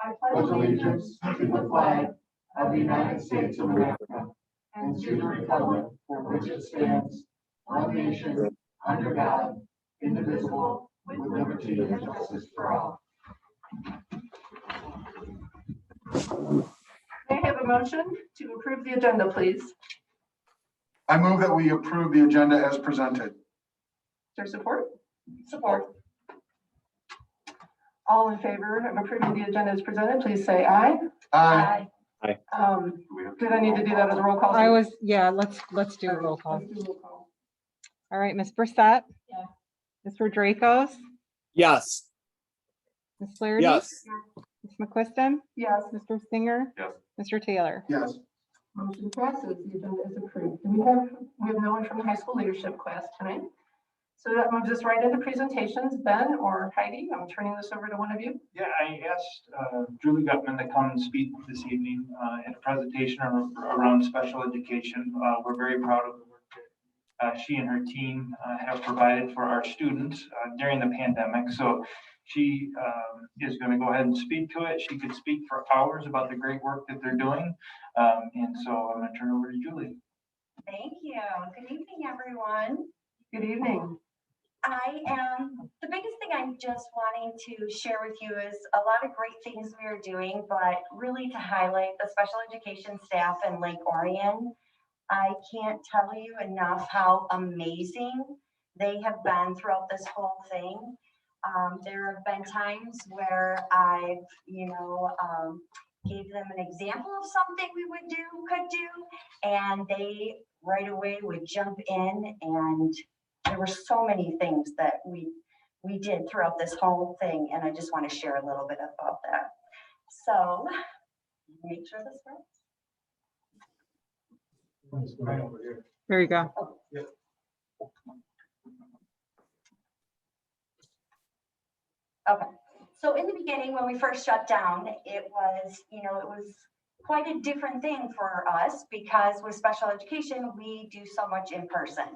I pledge allegiance to the flag of the United States of America and to the republic for which it stands, one nation, under God, indivisible, with liberty and justice for all. May I have a motion to approve the agenda, please? Is I move that we approve the agenda as presented. there support? Support. All in favor of approving the agenda as presented, please say aye. Aye. Did I need to do that as a roll call? Let's do a roll call. Let's do a roll call. All right, Ms. Brissett? Yeah. Mr. Dracos? Yes. Ms. Flaherty? Yes. Ms. McQuiston? Yes, Mr. Singer? Yes. Mr. Taylor? Yes. motion passes. The agenda is approved. We have no one from the high school leadership class tonight. So that moves us right into presentations. Ben or Heidi, I'm turning this over to one of you. Yeah, I asked Julie Gutman to come and speak this evening at a presentation around special education. We're very proud of the work that she and her team have provided for our students during the pandemic. So she is going to go ahead and speak to it. She could speak for hours about the great work that they're doing. And so I'm going to turn it over to Julie. Thank you. Good evening, everyone. Good evening. The biggest thing I'm just wanting to share with you is a lot of great things we are doing, but really to highlight the special education staff in Lake Orion. I can't tell you enough how amazing they have been throughout this whole thing. There have been times where I've, gave them an example of something we could do, and they right away would jump in, and there were so many things that we did throughout this whole thing, and I just want to share a little bit about that. So, make sure this works. Right over here. There you go. Okay, so in the beginning, when we first shut down, it was quite a different thing for us because with special education, we do so much in person.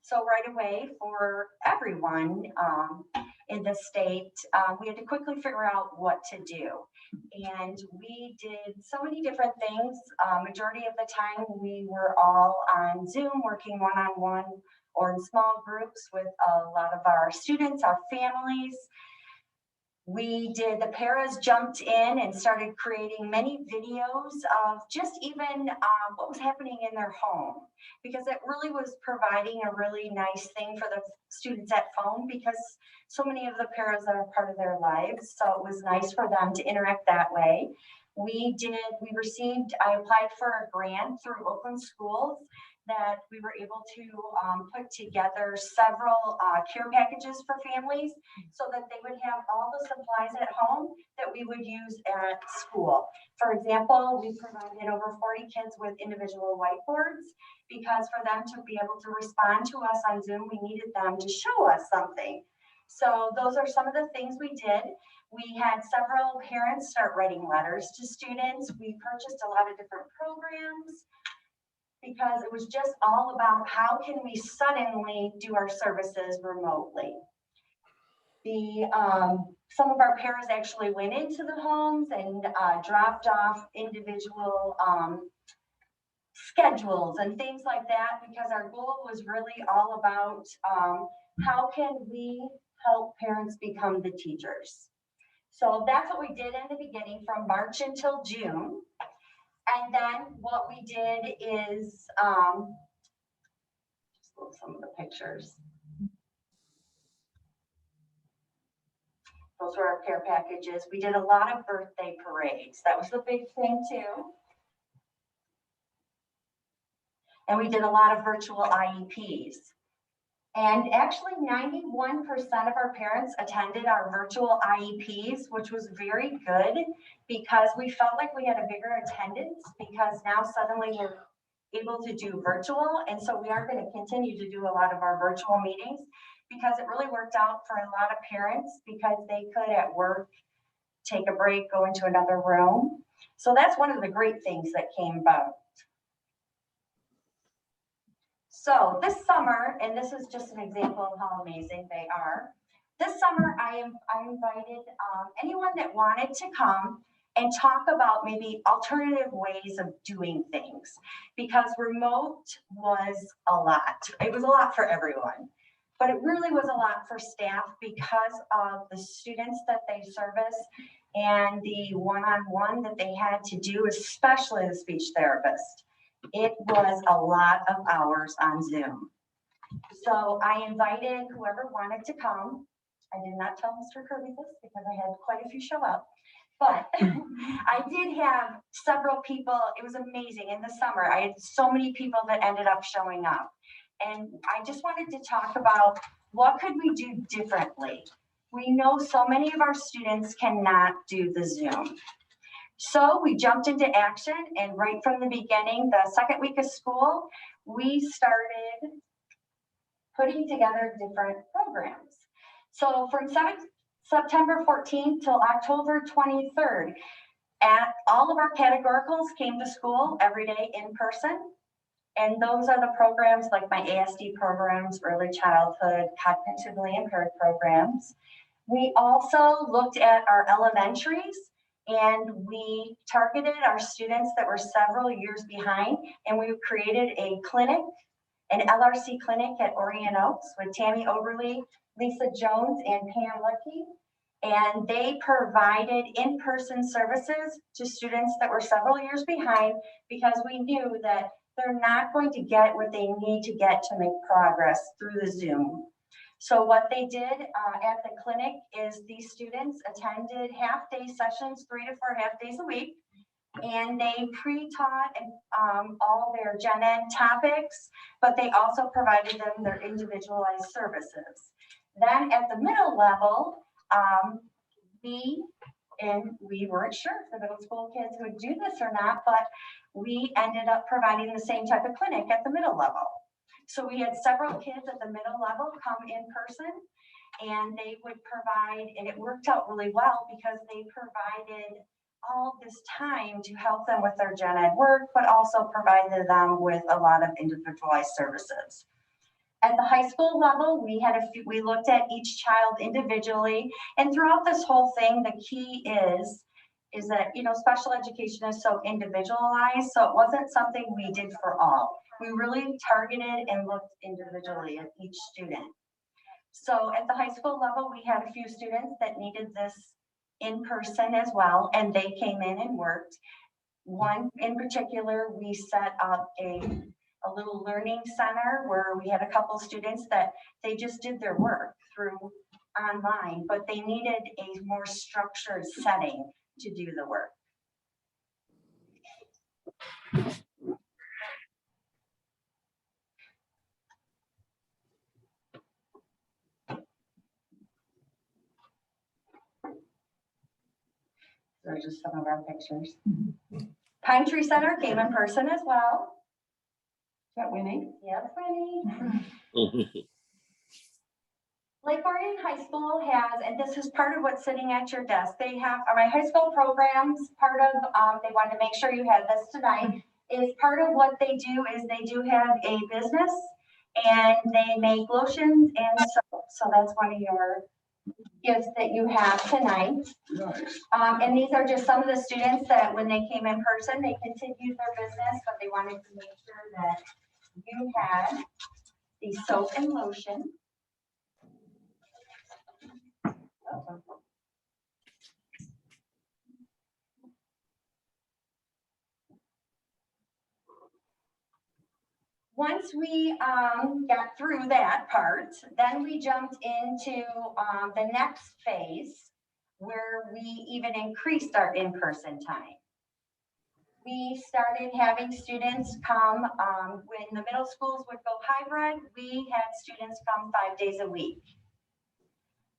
So right away for everyone in the state, we had to quickly figure out what to do. And we did so many different things. Majority of the time we were all on Zoom working one-on-one or in small groups with a lot of our students, our families. The paras jumped in and started creating many videos of just even what was happening in their home, because it really was providing a really nice thing for the students at home because so many of the paras are a part of their lives. So it was nice for them to interact that way. I applied for a grant through Oakland Schools that we were able to put together several care packages for families so that they would have all the supplies at home that we would use at school. For example, we provided over 40 kids with individual whiteboards because for them to be able to respond to us on Zoom, we needed them to show us something. So those are some of the things we did. We had several parents start writing letters to students. We purchased a lot of different programs, because it was just all about how can we suddenly do our services remotely. Some of our paras actually went into the homes and dropped off individual schedules and things like that, because our goal was really all about how can we help parents become the teachers. So that's what we did in the beginning from March until June. And then what we did is, just look at some of the pictures. Those were our care packages. We did a lot of birthday parades. That was the big thing too. And we did a lot of virtual IEPs. And actually 91% of our parents attended our virtual IEPs, which was very good because we felt like we had a bigger attendance because now suddenly we're able to do virtual. And so we are going to continue to do a lot of our virtual meetings because it really worked out for a lot of parents because they could at work take a break, go into another room. So that's one of the great things that came about. So this summer, and this is just an example of how amazing they are. This summer, I invited anyone that wanted to come and talk about maybe alternative ways of doing things, because remote was a lot. It was a lot for everyone, but it really was a lot for staff because of the students that they service and the one-on-one that they had to do, especially the speech therapist. It was a lot of hours on Zoom. So I invited whoever wanted to come. I did not tell Mr. Kirby this because I had quite a few show up, but I did have several people. It was amazing. In the summer, I had so many people that ended up showing up. And I just wanted to talk about what could we do differently. We know so many of our students cannot do the Zoom. So we jumped into action, and right from the beginning, the second week of school, we started putting together different programs. So from September 14th till October 23rd, all of our categoricals came to school every day in person. And those are the programs like my ASD programs, early childhood, cognitively impaired programs. We also looked at our elementaries, and we targeted our students that were several years behind, and we created a clinic, an LRC clinic at Orient Oaks with Tammy Oberly, Lisa Jones, and Pam Lucky. And they provided in-person services to students that were several years behind, because we knew that they're not going to get what they need to get to make progress through the Zoom. So what they did at the clinic is these students attended half-day sessions, 3 to 4 half-days a week, and they pre-taught all their gen ed topics, but they also provided them their individualized services. Then at the middle level, we weren't sure if the middle school kids would do this or not, but we ended up providing the same type of clinic at the middle level. So we had several kids at the middle level come in person, and they would provide, and it worked out really well because they provided all this time to help them with their gen ed work, but also provided them with a lot of individualized services. At the high school level, we looked at each child individually, and throughout this whole thing, the key is that, you know, special education is so individualized, so it wasn't something we did for all. We really targeted and looked individually at each student. So at the high school level, we had a few students that needed this in person as well, and they came in and worked. One in particular, we set up a little learning center where we had a couple students that they just did their work through online, but they needed a more structured setting to do the work. So just some of our pictures. Pine Tree Center came in person as well. Is that Winnie? Yes, Winnie. Lake Orion High School has, and this is part of what's sitting at your desk, they have my high school programs, part of, they wanted to make sure you had this tonight, is part of what they do is they do have a business, and they make lotions and soap. So that's one of your gifts that you have tonight. Nice. And these are just some of the students that when they came in person, they continued their business, but they wanted to make sure that you had the soap and lotion. Once we got through that part, then we jumped into the next phase where we even increased our in-person time. We started having students come when the middle schools would go hybrid. We had students come 5 days a week.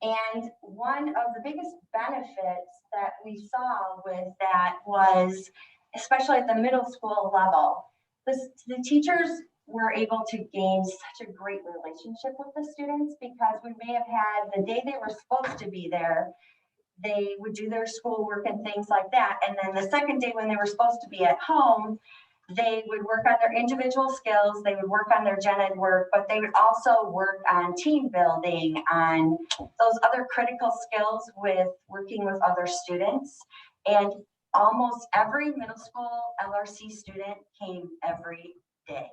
And one of the biggest benefits that we saw with that was, especially at the middle school level, the teachers were able to gain such a great relationship with the students, because we may have had the day they were supposed to be there, they would do their schoolwork and things like that. And then the second day when they were supposed to be at home, they would work on their individual skills, they would work on their gen ed work, but they would also work on team building, on those other critical skills with working with other students. And almost every middle school LRC student came every day.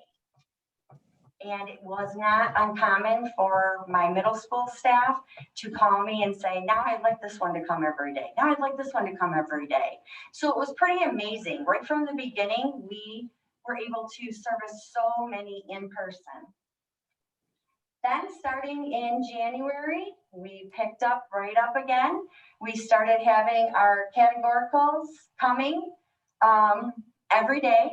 And it was not uncommon for my middle school staff to call me and say, now I'd like this one to come every day. Now I'd like this one to come every day. So it was pretty amazing. Right from the beginning, we were able to service so many in person. Then starting in January, we picked up right up again. We started having our categoricals coming every day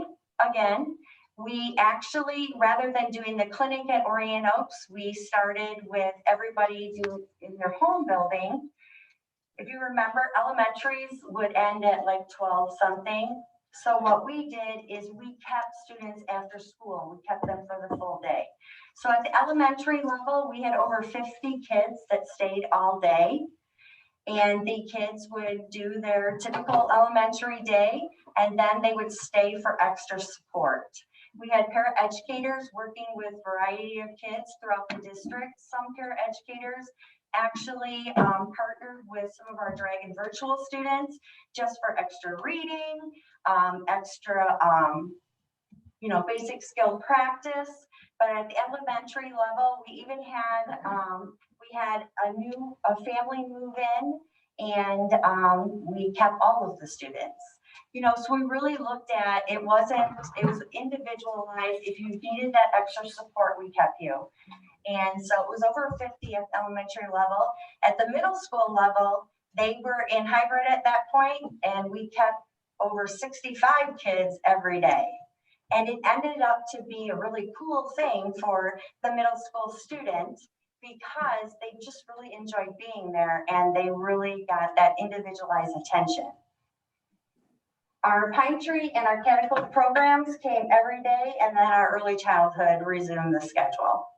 again. We actually, rather than doing the clinic at Orient Oaks, we started with everybody doing in their home building. If you remember, elementaries would end at like 12 something. So what we did is we kept students after school. We kept them for the full day. So at the elementary level, we had over 50 kids that stayed all day. And the kids would do their typical elementary day, and then they would stay for extra support. We had paraeducators working with a variety of kids throughout the district. Some paraeducators actually partnered with some of our Dragon virtual students just for extra reading, extra, basic skill practice. But at the elementary level, we even had, a family move in, and we kept all of the students. So we really looked at, it was individualized. If you needed that extra support, we kept you. And so it was over 50 at the elementary level. At the middle school level, they were in hybrid at that point, and we kept over 65 kids every day. And it ended up to be a really cool thing for the middle school students because they just really enjoyed being there and they really got that individualized attention. Our Pine Tree and our catechol programs came every day, and then our early childhood resumed the schedule.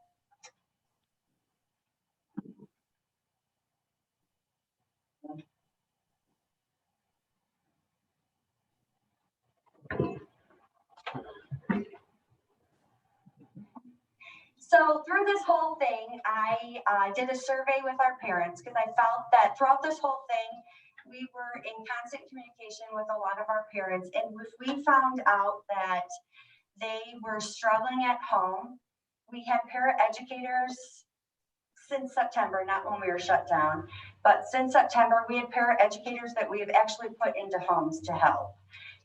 So through this whole thing, I did a survey with our parents because I felt that throughout this whole thing, we were in constant communication with a lot of our parents. And if we found out that they were struggling at home, we had paraeducators since September, not when we were shut down, but since September, we had paraeducators that we have actually put into homes to help.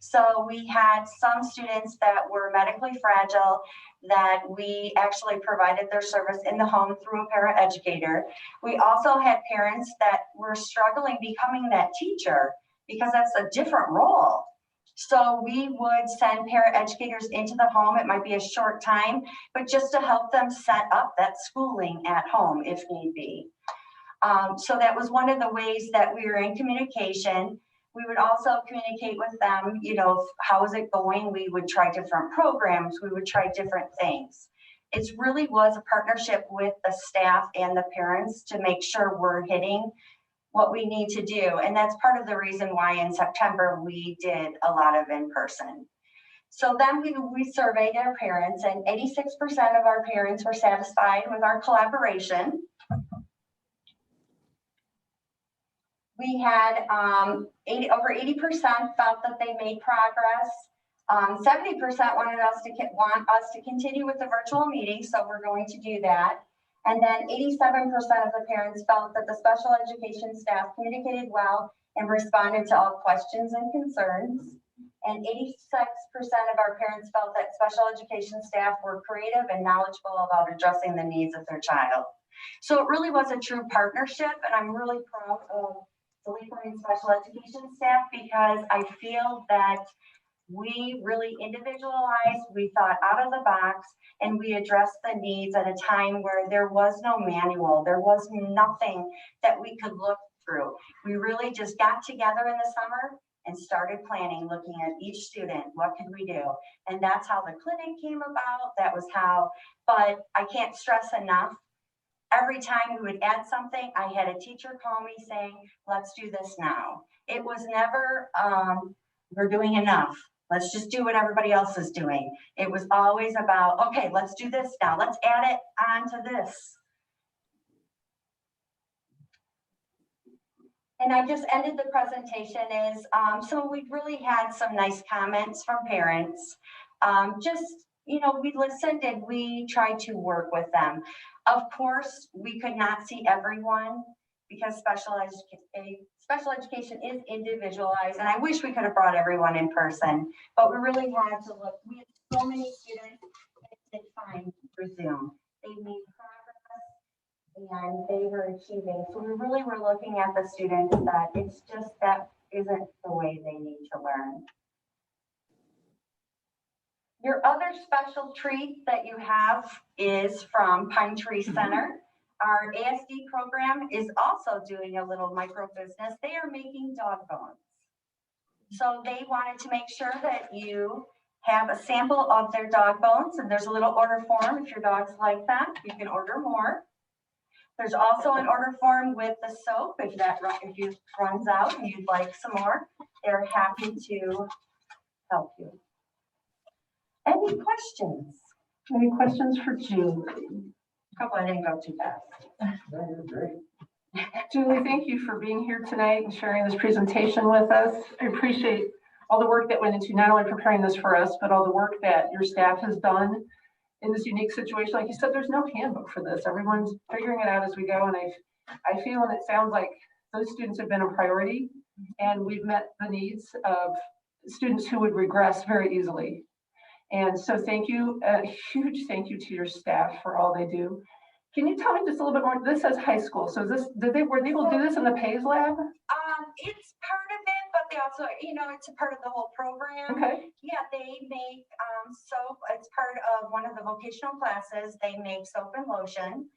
So we had some students that were medically fragile that we actually provided their service in the home through a paraeducator. We also had parents that were struggling becoming that teacher because that's a different role. So we would send paraeducators into the home. It might be a short time, but just to help them set up that schooling at home if need be. So that was one of the ways that we were in communication. We would also communicate with them, how is it going? We would try different programs. We would try different things. It really was a partnership with the staff and the parents to make sure we're hitting what we need to do. And that's part of the reason why in September we did a lot of in-person. So then we surveyed our parents, and 86% of our parents were satisfied with our collaboration. We had over 80% felt that they made progress. 70% want us to continue with the virtual meetings, so we're going to do that. And then 87% of the parents felt that the special education staff communicated well and responded to all questions and concerns. And 86% of our parents felt that special education staff were creative and knowledgeable about addressing the needs of their child. So it really was a true partnership, and I'm really proud of the Lakeland special education staff because I feel that we really individualized, we thought out of the box, and we addressed the needs at a time where there was no manual, there was nothing that we could look through. We really just got together in the summer and started planning, looking at each student, what could we do? And that's how the clinic came about, that was how, but I can't stress enough, every time we would add something, I had a teacher call me saying, let's do this now. It was never, we're doing enough. Let's just do what everybody else is doing. It was always about, okay, let's do this now. Let's add it onto this. And I just ended the presentation is, so we really had some nice comments from parents. Just, you know, we listened and we tried to work with them. Of course, we could not see everyone because special education is individualized, and I wish we could have brought everyone in person, but we really had to look. We had so many students that did fine through Zoom. They made progress and they were achieving. So we really were looking at the students that it's just that isn't the way they need to learn. Your other special treat that you have is from Pine Tree Center. Our ASD program is also doing a little micro business. They are making dog bones. So they wanted to make sure that you have a sample of their dog bones, and there's a little order form. If your dog's like that, you can order more. There's also an order form with the soap. If you runs out and you'd like some more, they're happy to help you. Any questions? Any questions for Julie? Hope I didn't go too fast. Julie, thank you for being here tonight and sharing this presentation with us. I appreciate all the work that went into not only preparing this for us, but all the work that your staff has done in this unique situation. Like you said, there's no handbook for this. Everyone's figuring it out as we go. And I feel and it sounds like those students have been a priority, and we've met the needs of students who would regress very easily. And so thank you, a huge thank you to your staff for all they do. Can you tell me just a little bit more? This says high school. So is this, were they able to do this in the PAYS lab? It's part of it, but they also, you know, it's a part of the whole program. Okay. Yeah, they make soap. It's part of one of the vocational classes. They make soap and lotion.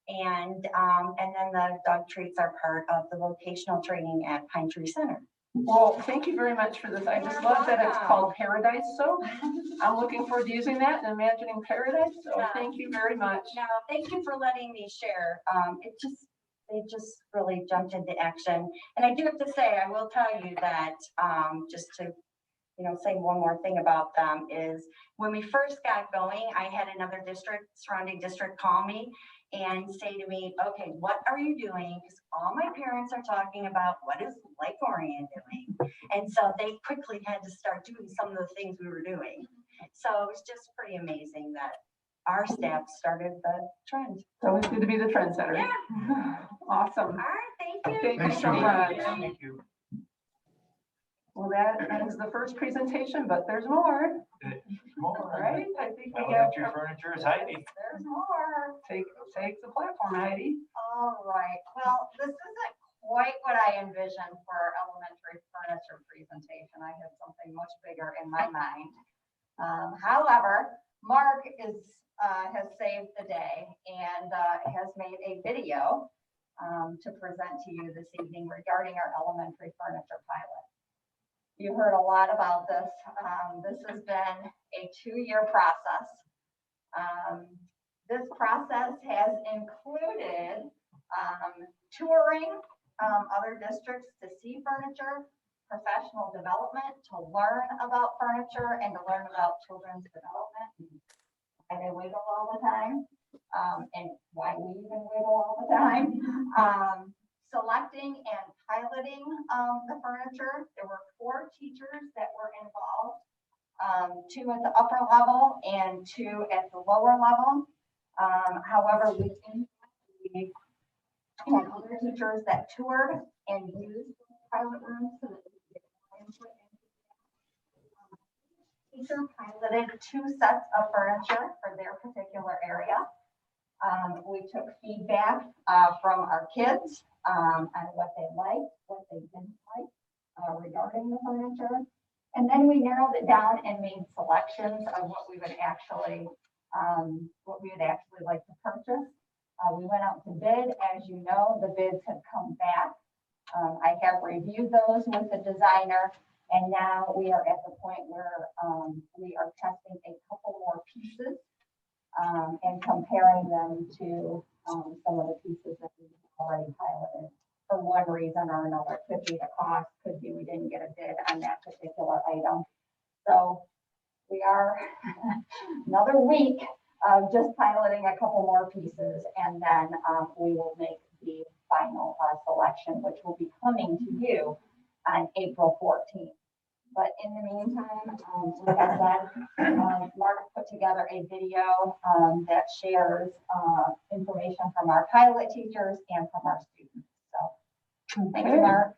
And then the dog treats are part of the vocational training at Pine Tree Center. Well, thank you very much for this. I just love that it's called Paradise Soap. I'm looking forward to using that and imagining paradise. So thank you very much. No, thank you for letting me share. They just really jumped into action. And I do have to say, I will tell you that just to, you know, say one more thing about them is when we first got going, I had another surrounding district call me and say to me, okay, what are you doing? Because all my parents are talking about what is Lakorian doing. And so they quickly had to start doing some of the things we were doing. So it was just pretty amazing that our staff started the trend. It's always good to be the trendsetter. Yeah. Awesome. All right, thank you. Thank you Thanks, so Julie. much. Thank you. Well, that ends the first presentation, but there's more. All right, I think we got, Elementary furniture is Heidi. There's more. take the platform, Heidi. All right, well, this isn't quite what I envisioned for our elementary furniture presentation. I had something much bigger in my mind. However, Mark has saved the day and has made a video to present to you this evening regarding our elementary furniture pilot. You heard a lot about this. This has been a 2-year process. This process has included touring other districts to see furniture, professional development, to learn about furniture and to learn about children's development, why they wiggle all the time, and why we even wiggle all the time. Selecting and piloting the furniture. There were 4 teachers that were involved, 2 at the upper level and 2 at the lower level. However, we had other teachers that toured and used the pilot rooms so that we could get more input into the teacher piloted 2 sets of furniture for their particular area. We took feedback from our kids on what they liked, what they didn't like regarding the furniture. And then we narrowed it down and made selections of what we would actually like to purchase. We went out to bid. As you know, the bids have come back. I have reviewed those with the designer, and now we are at the point where we are testing a couple more pieces and comparing them to some of the pieces that we've already piloted. For one reason or another, could be the cost, could be we didn't get a bid on that particular item. So we are another week of just piloting a couple more pieces, and then we will make the final selection, which will be coming to you on April 14th. But in the meantime, like I said, Mark put together a video that shares information from our pilot teachers and from our students. So thank you, Mark.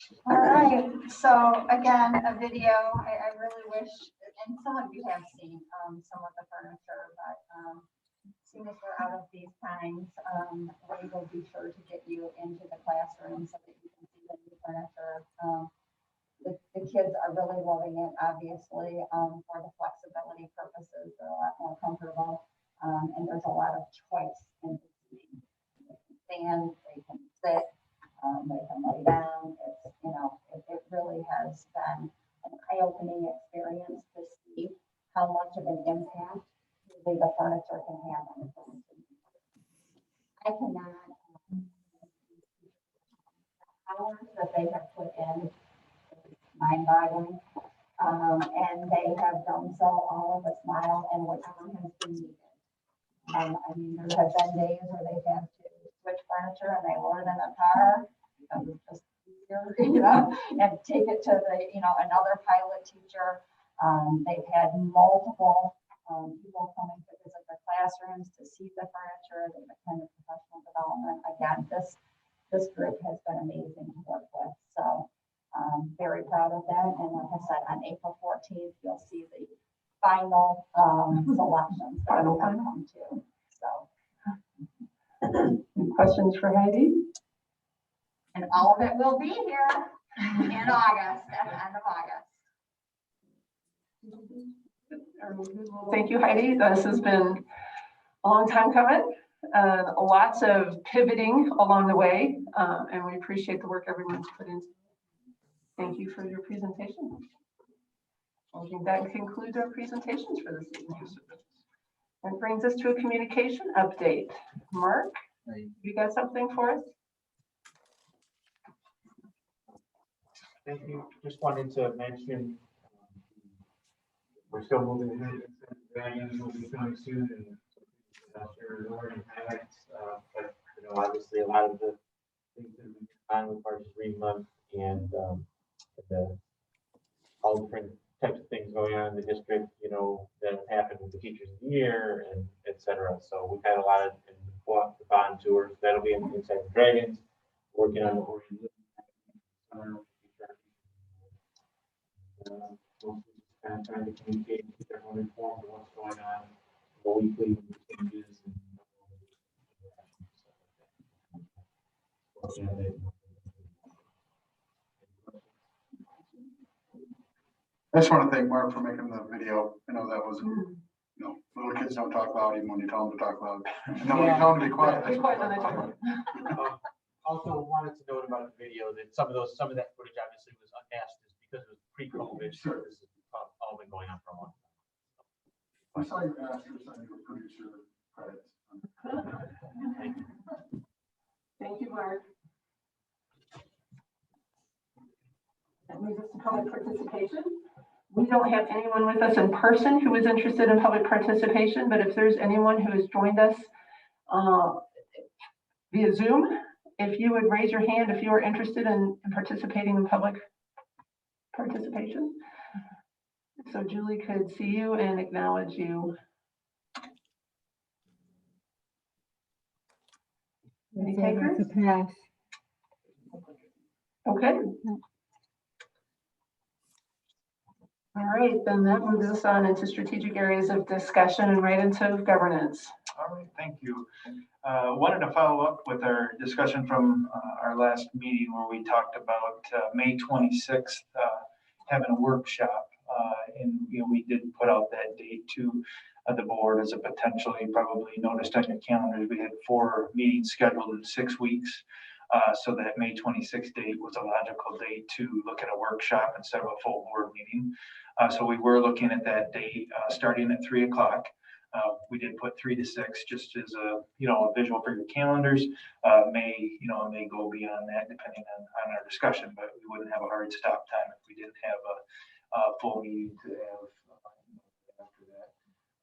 All right, so again, a video, I really wish, and some of you have seen some of the furniture, but seeing as we're out of these times, we will be sure to get you into the classroom so that you can see the new furniture. The kids are really loving it, obviously, for the flexibility purposes. They're a lot more comfortable, and there's a lot of choice in the seating. They can stand, they can sit, they can lay down. It's, you know, it really has been an eye-opening experience to see how much of an impact really the furniture can have on the furniture. I cannot, hours that they have put in, mind-boggling, and they have done so all of a smile and whatever has been needed. I mean, there have been days where they've had to switch furniture and they load it in a car because it's just easier, you know, and take it to the, you know, another pilot teacher. They've had multiple people coming to visit their classrooms to see the furniture. They've attended professional development. Again, this group has been amazing to work with. So very proud of them. And like I said, on April 14th, you'll see the final selections that will come to. So. Any questions for Heidi? And all of it will be here in August, at the end of August. Thank you, Heidi. This has been a long time coming. Lots of pivoting along the way, and we appreciate the work everyone's put into. Thank you for your presentation. I think that concludes our presentations for this evening. That brings us to a communication update. Mark, you got something for us? Thank you. Just wanted to mention we're still moving ahead. Dragons will be coming soon, and after Lauren highlights, but you know, obviously a lot of the things that we've done with our 3 month and all different types of things going on in the district, you know, that have happened with the Teachers of the Year and etc. So we've had a lot of the bond tours that'll be inside the Dragons, working on the Oregon summer. We'll kind of trying to communicate and keep everyone informed of what's going on, the weekly changes and I just want to thank Mark for making the video. I know that was, you know, little kids don't talk loud even when you tell them to talk loud. And then when you tell them to be quiet. Be quiet when they talk about it. Also wanted to note about the video that some of that footage obviously was unmasked because it was pre-COVID. So this has all been going on for a long time. I saw your masters on your producer credits. Thank you, Mark. That moves us to public participation. We don't have anyone with us in person who is interested in public participation, but if there's anyone who has joined us via Zoom, if you would raise your hand if you are interested in participating in public participation. So Julie could see you and acknowledge you. Any takers? It's a pass. Okay. All right, then that moves us on into strategic areas of discussion and right into governance. All right, thank you. Wanted to follow up with our discussion from our last meeting where we talked about May 26th having a workshop. And you know, we did put out that date to the board as a potential. You probably noticed on your calendars we had 4 meetings scheduled in 6 weeks. So that May 26th date was a logical date to look at a workshop instead of a full board meeting. So we were looking at that date starting at 3 o'clock. We did put 3 to 6 just as a, you know, a visual for your calendars. May go beyond that depending on our discussion, but we wouldn't have a hard stop time if we didn't have a full meeting to have after that.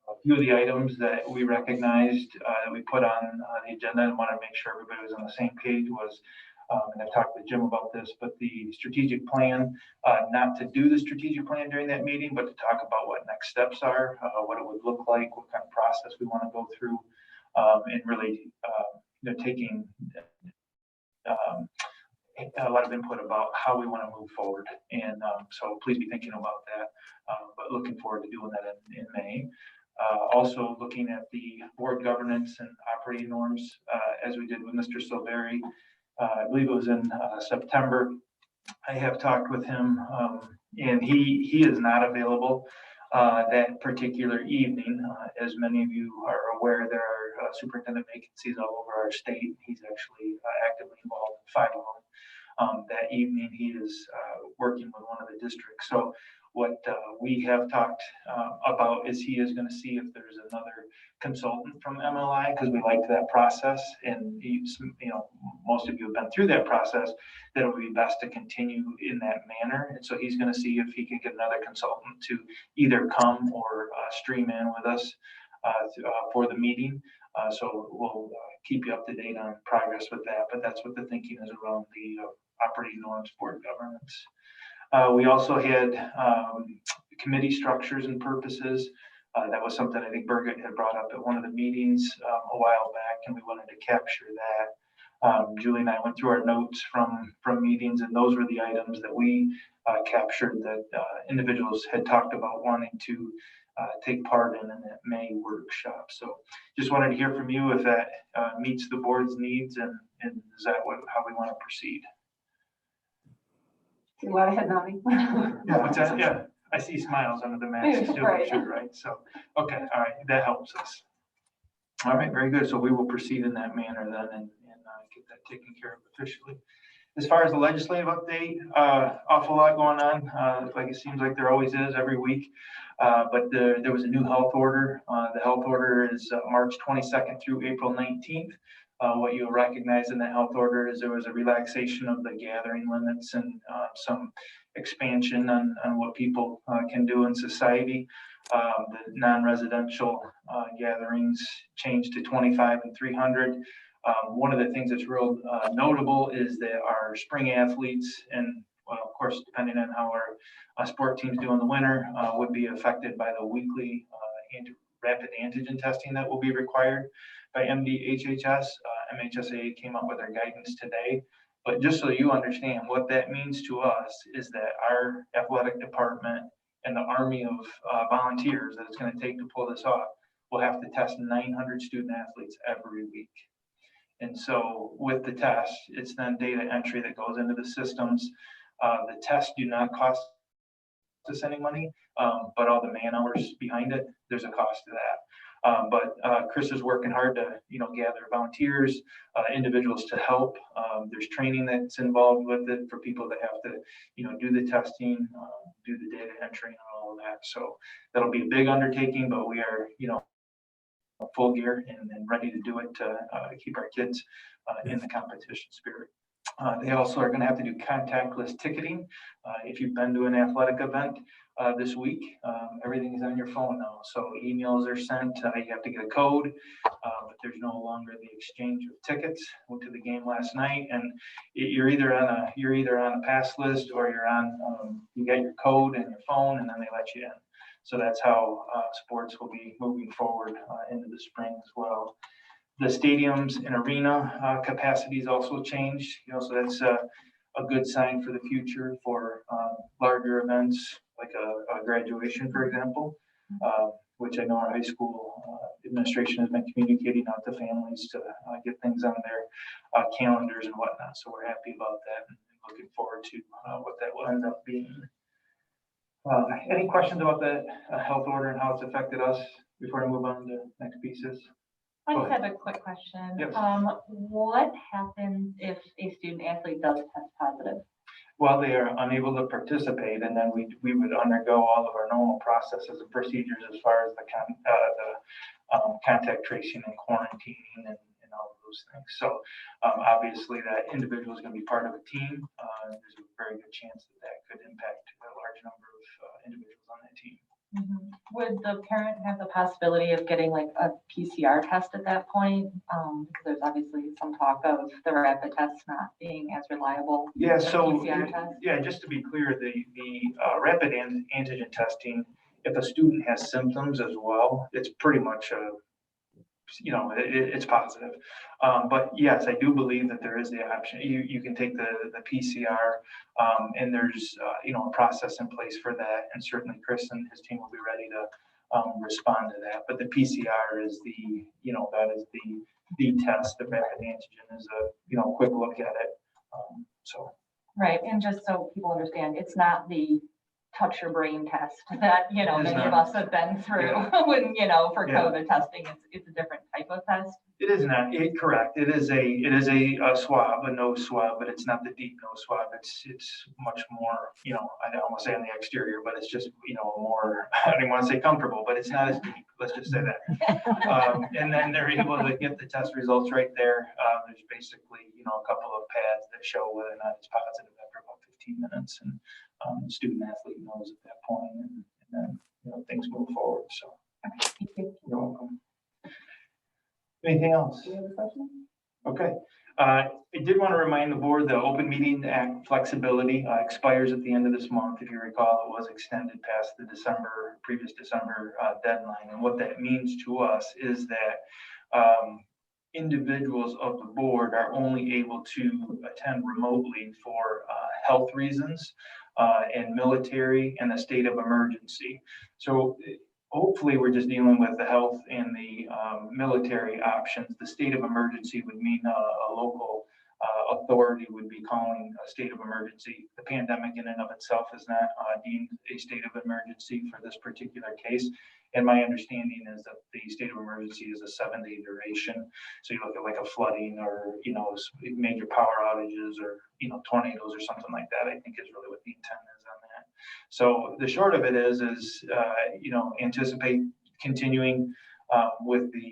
A few of the items that we recognized that we put on the agenda and wanted to make sure everybody was on the same page was, and I've talked with Jim about this, but the strategic plan, not to do the strategic plan during that meeting, but to talk about what next steps are, what it would look like, what kind of process we want to go through, and really taking a lot of input about how we want to move forward. And so please be thinking about that. But looking forward to doing that in May. Also looking at the board governance and operating norms, as we did with Mr. Silveri. I believe it was in September. I have talked with him, and he is not available that particular evening. As many of you are aware, there are superintendent vacancies all over our state. He's actually actively involved in 5 of them. That evening, he is working with one of the districts. So what we have talked about is he is going to see if there's another consultant from MLI, because we liked that process, and most of you have been through that process, that it would be best to continue in that manner. And so he's going to see if he can get another consultant to either come or stream in with us for the meeting. So we'll keep you up to date on progress with that, but that's what the thinking is around the operating norms board governance. We also had committee structures and purposes. That was something I think Birgit had brought up at one of the meetings a while back, and we wanted to capture that. Julie and I went through our notes from meetings, and those were the items that we captured that individuals had talked about wanting to take part in that May workshop. So just wanted to hear from you if that meets the board's needs, and is that how we want to proceed. A lot of head nodding. Yeah, what's that? Yeah, I see smiles under the mask too, Right. sure, right? So, okay, all right, that helps us. All right, very good. So we will proceed in that manner then and get that taken care of officially. As far as the legislative update, awful lot going on. Like it seems like there always is every week. But there was a new health order. The health order is March 22nd through April 19th. What you'll recognize in the health order is there was a relaxation of the gathering limits and some expansion on what people can do in society. The non-residential gatherings changed to 25 and 300. One of the things that's real notable is that our spring athletes, and well, of course, depending on how our sport teams do in the winter, would be affected by the weekly rapid antigen testing that will be required by MDHHS. MHSA came up with their guidance today. But just so you understand what that means to us is that our athletic department and the army of volunteers that it's going to take to pull this off will have to test 900 student athletes every week. And so with the test, it's then data entry that goes into the systems. The tests do not cost us any money, but all the man hours behind it, there's a cost to that. But Chris is working hard to, gather volunteers, individuals to help. There's training that's involved with it for people that have to, do the testing, do the data entry and all of that. So that'll be a big undertaking, but we are, full gear and ready to do it to keep our kids in the competition spirit. They also are going to have to do contactless ticketing. If you've been to an athletic event this week, everything is on your phone now. So emails are sent, you have to get a code, but there's no longer the exchange of tickets. Went to the game last night, and you're either on a pass list or you're on, you get your code and your phone, and then they let you in. So that's how sports will be moving forward into the spring as well. The stadiums and arena capacities also changed, so that's a good sign for the future for larger events like a graduation, for example, which I know our high school administration has been communicating out to families to get things on their calendars and whatnot. So we're happy about that and looking forward to what that will end up being. Any questions about that health order and how it's affected us before I move on to next pieces? I just have a quick question. Yes. What happens if a student athlete does test positive? Well, they are unable to participate, and then we would undergo all of our normal processes and procedures as far as the contact tracing and quarantining and all of those things. So obviously that individual is going to be part of a team. There's a very good chance that could impact a large number of individuals on that team. Mm-hmm. Would the parent have the possibility of getting like a PCR test at that point? Because there's obviously some talk of the rapid tests not being as reliable. Yeah, as the so PCR test. yeah, just to be clear, the rapid antigen testing, if a student has symptoms as well, it's pretty much a it's positive. But yes, I do believe that there is the option. You can take the PCR, and there's, a process in place for that. And certainly Chris and his team will be ready to respond to that. But the PCR is that is the test. The rapid antigen is a, quick look at it. Right, and just so people understand, it's not the touch your brain test that, It is many of not. us have been through Yeah. when, for Yeah. COVID testing, it's a different type of test. It is not, correct. It is a swab, a nose swab, but it's not the deep nose swab. It's much more, I don't want to say on the exterior, but it's just, more, I don't even want to say comfortable, but it's not as deep. Let's just say that. And then they're able to get the test results right there. There's basically, a couple of pads that show whether or not it's positive after about 15 minutes. And the student athlete knows at that point, and then, things move forward. So Thank you. you're welcome. Anything else? Any other questions? Okay. I did want to remind the board, the Open Meeting Act flexibility expires at the end of this month. If you recall, it was extended past the previous December deadline. And what that means to us is that individuals of the board are only able to attend remotely for health reasons and military and a state of emergency. So hopefully we're just dealing with the health and the military options. The state of emergency would mean a local authority would be calling a state of emergency. The pandemic in and of itself is not deemed a state of emergency for this particular case. And my understanding is that the state of emergency is a 7-day duration. So you look at like a flooding or, major power outages or, tornadoes or something like that, I think is really what the intent is on that. So the short of it is anticipate continuing with the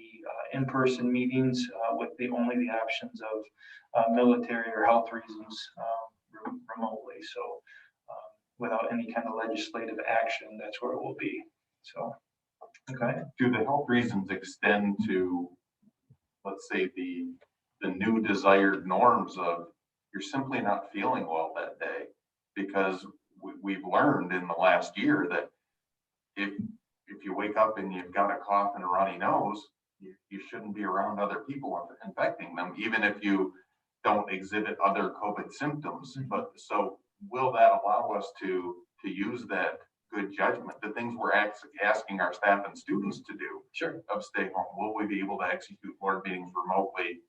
in-person meetings with only the options of military or health reasons remotely. So without any kind of legislative action, that's where it will be. So, okay. Do the health reasons extend to, let's say, the new desired norms of you're simply not feeling well that day? Because we've learned in the last year that if you wake up and you've got a cough and a runny nose, you shouldn't be around other people infecting them, even if you don't exhibit other COVID symptoms. But so will that allow us to use that good judgment, the things we're asking our staff and students to do? Sure. Of stay home? Will we be able to execute board meetings remotely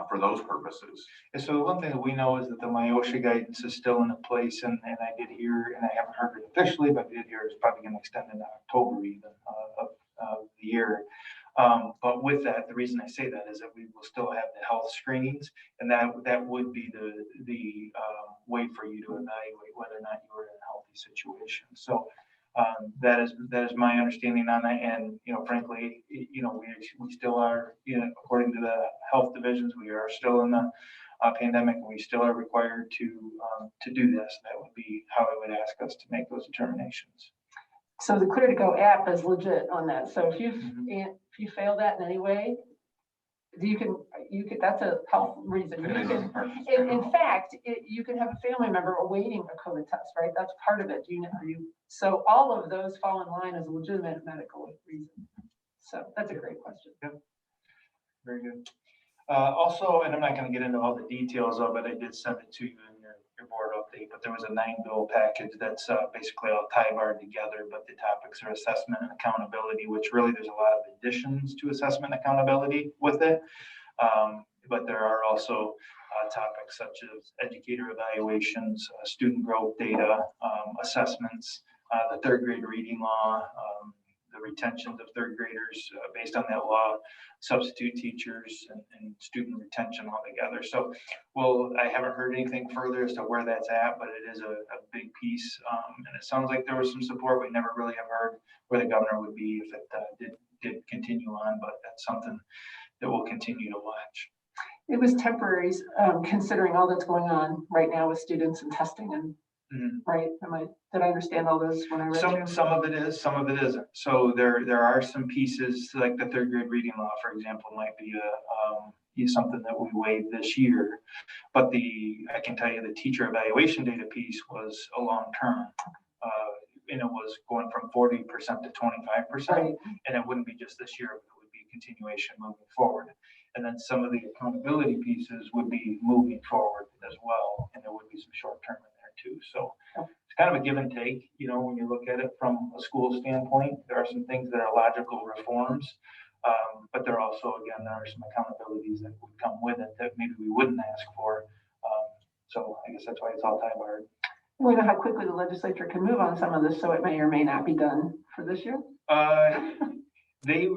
for those purposes? And so the one thing that we know is that the MIOSHA guidance is still in place, and I did hear, and I haven't heard it officially, but I did hear it's probably going to extend into October even of the year. But with that, the reason I say that is that we will still have the health screenings, and that would be the way for you to evaluate whether or not you were in a healthy situation. So that is my understanding on that. And frankly, we still are, according to the health divisions, we are still in the pandemic, and we still are required to do this. That would be how I would ask us to make those determinations. So the Clear to Go app is legit on that. So if you fail that in any way, you can that's a health reason. In fact, you can have a family member awaiting a COVID test, right? That's part of it. So all of those fall in line as a legitimate medical reason. So that's a great question. Yep. Very good. Also, and I'm not going to get into all the details of it, I did send it to you in your board update, but there was a 9-bill package that's basically all tie-barred together, but the topics are assessment and accountability, which really there's a lot of additions to assessment and accountability with it. But there are also topics such as educator evaluations, student growth data, assessments, the 3rd grade reading law, the retentions of 3rd graders based on that law, substitute teachers, and student retention altogether. So, I haven't heard anything further as to where that's at, but it is a big piece. And it sounds like there was some support. We never really have heard where the governor would be if it did continue on, but that's something that we'll continue to watch. It was temporary, considering all that's going on right now with students and testing and right? Did I understand all those when I read through? Some of it is, some of it isn't. So there are some pieces like the 3rd grade reading law, for example, might be something that we waived this year. But I can tell you the teacher evaluation data piece was a long term. And it was going from 40% to 25%. Right. And it wouldn't be just this year, but it would be continuation moving forward. And then some of the accountability pieces would be moving forward as well, and there would be some short term in there too. So it's kind of a give and take, you know, when you look at it from a school standpoint. There are some things that are logical reforms, but there also, again, there are some accountabilities that would come with it that maybe we wouldn't ask for. So I guess that's why it's all time barred. We know how quickly the legislature can move on some of this, so it may or may not be done for this year. They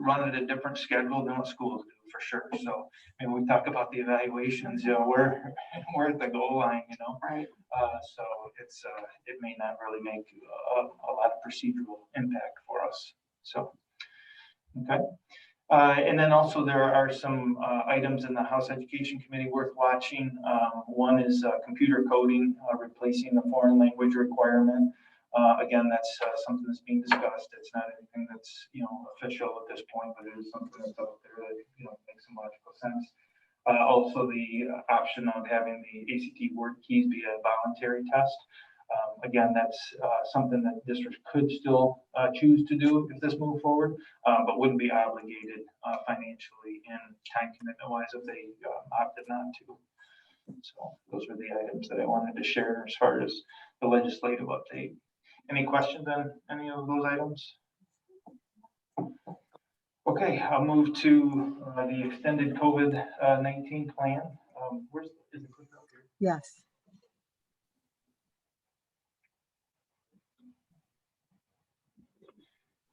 run at a different schedule than what schools do, for sure. So, I mean, we talk about the evaluations, you know, we're at the goal line, you know. Right. So it's it may not really make a lot of procedural impact for us. So, okay. And then also there are some items in the House Education Committee worth watching. One is computer coding, replacing the foreign language requirement. Again, that's something that's being discussed. It's not anything that's, you know, official at this point, but it is something that's out there that, you know, makes some logical sense. Also the option of having the ACT word keys be a voluntary test. Again, that's something that districts could still choose to do if this moved forward, but wouldn't be obligated financially and time commitment wise if they opted not to. So those are the items that I wanted to share as far as the legislative update. Any questions on any of those items? Okay, I'll move to the extended COVID-19 plan. Is it clicked up here? Yes.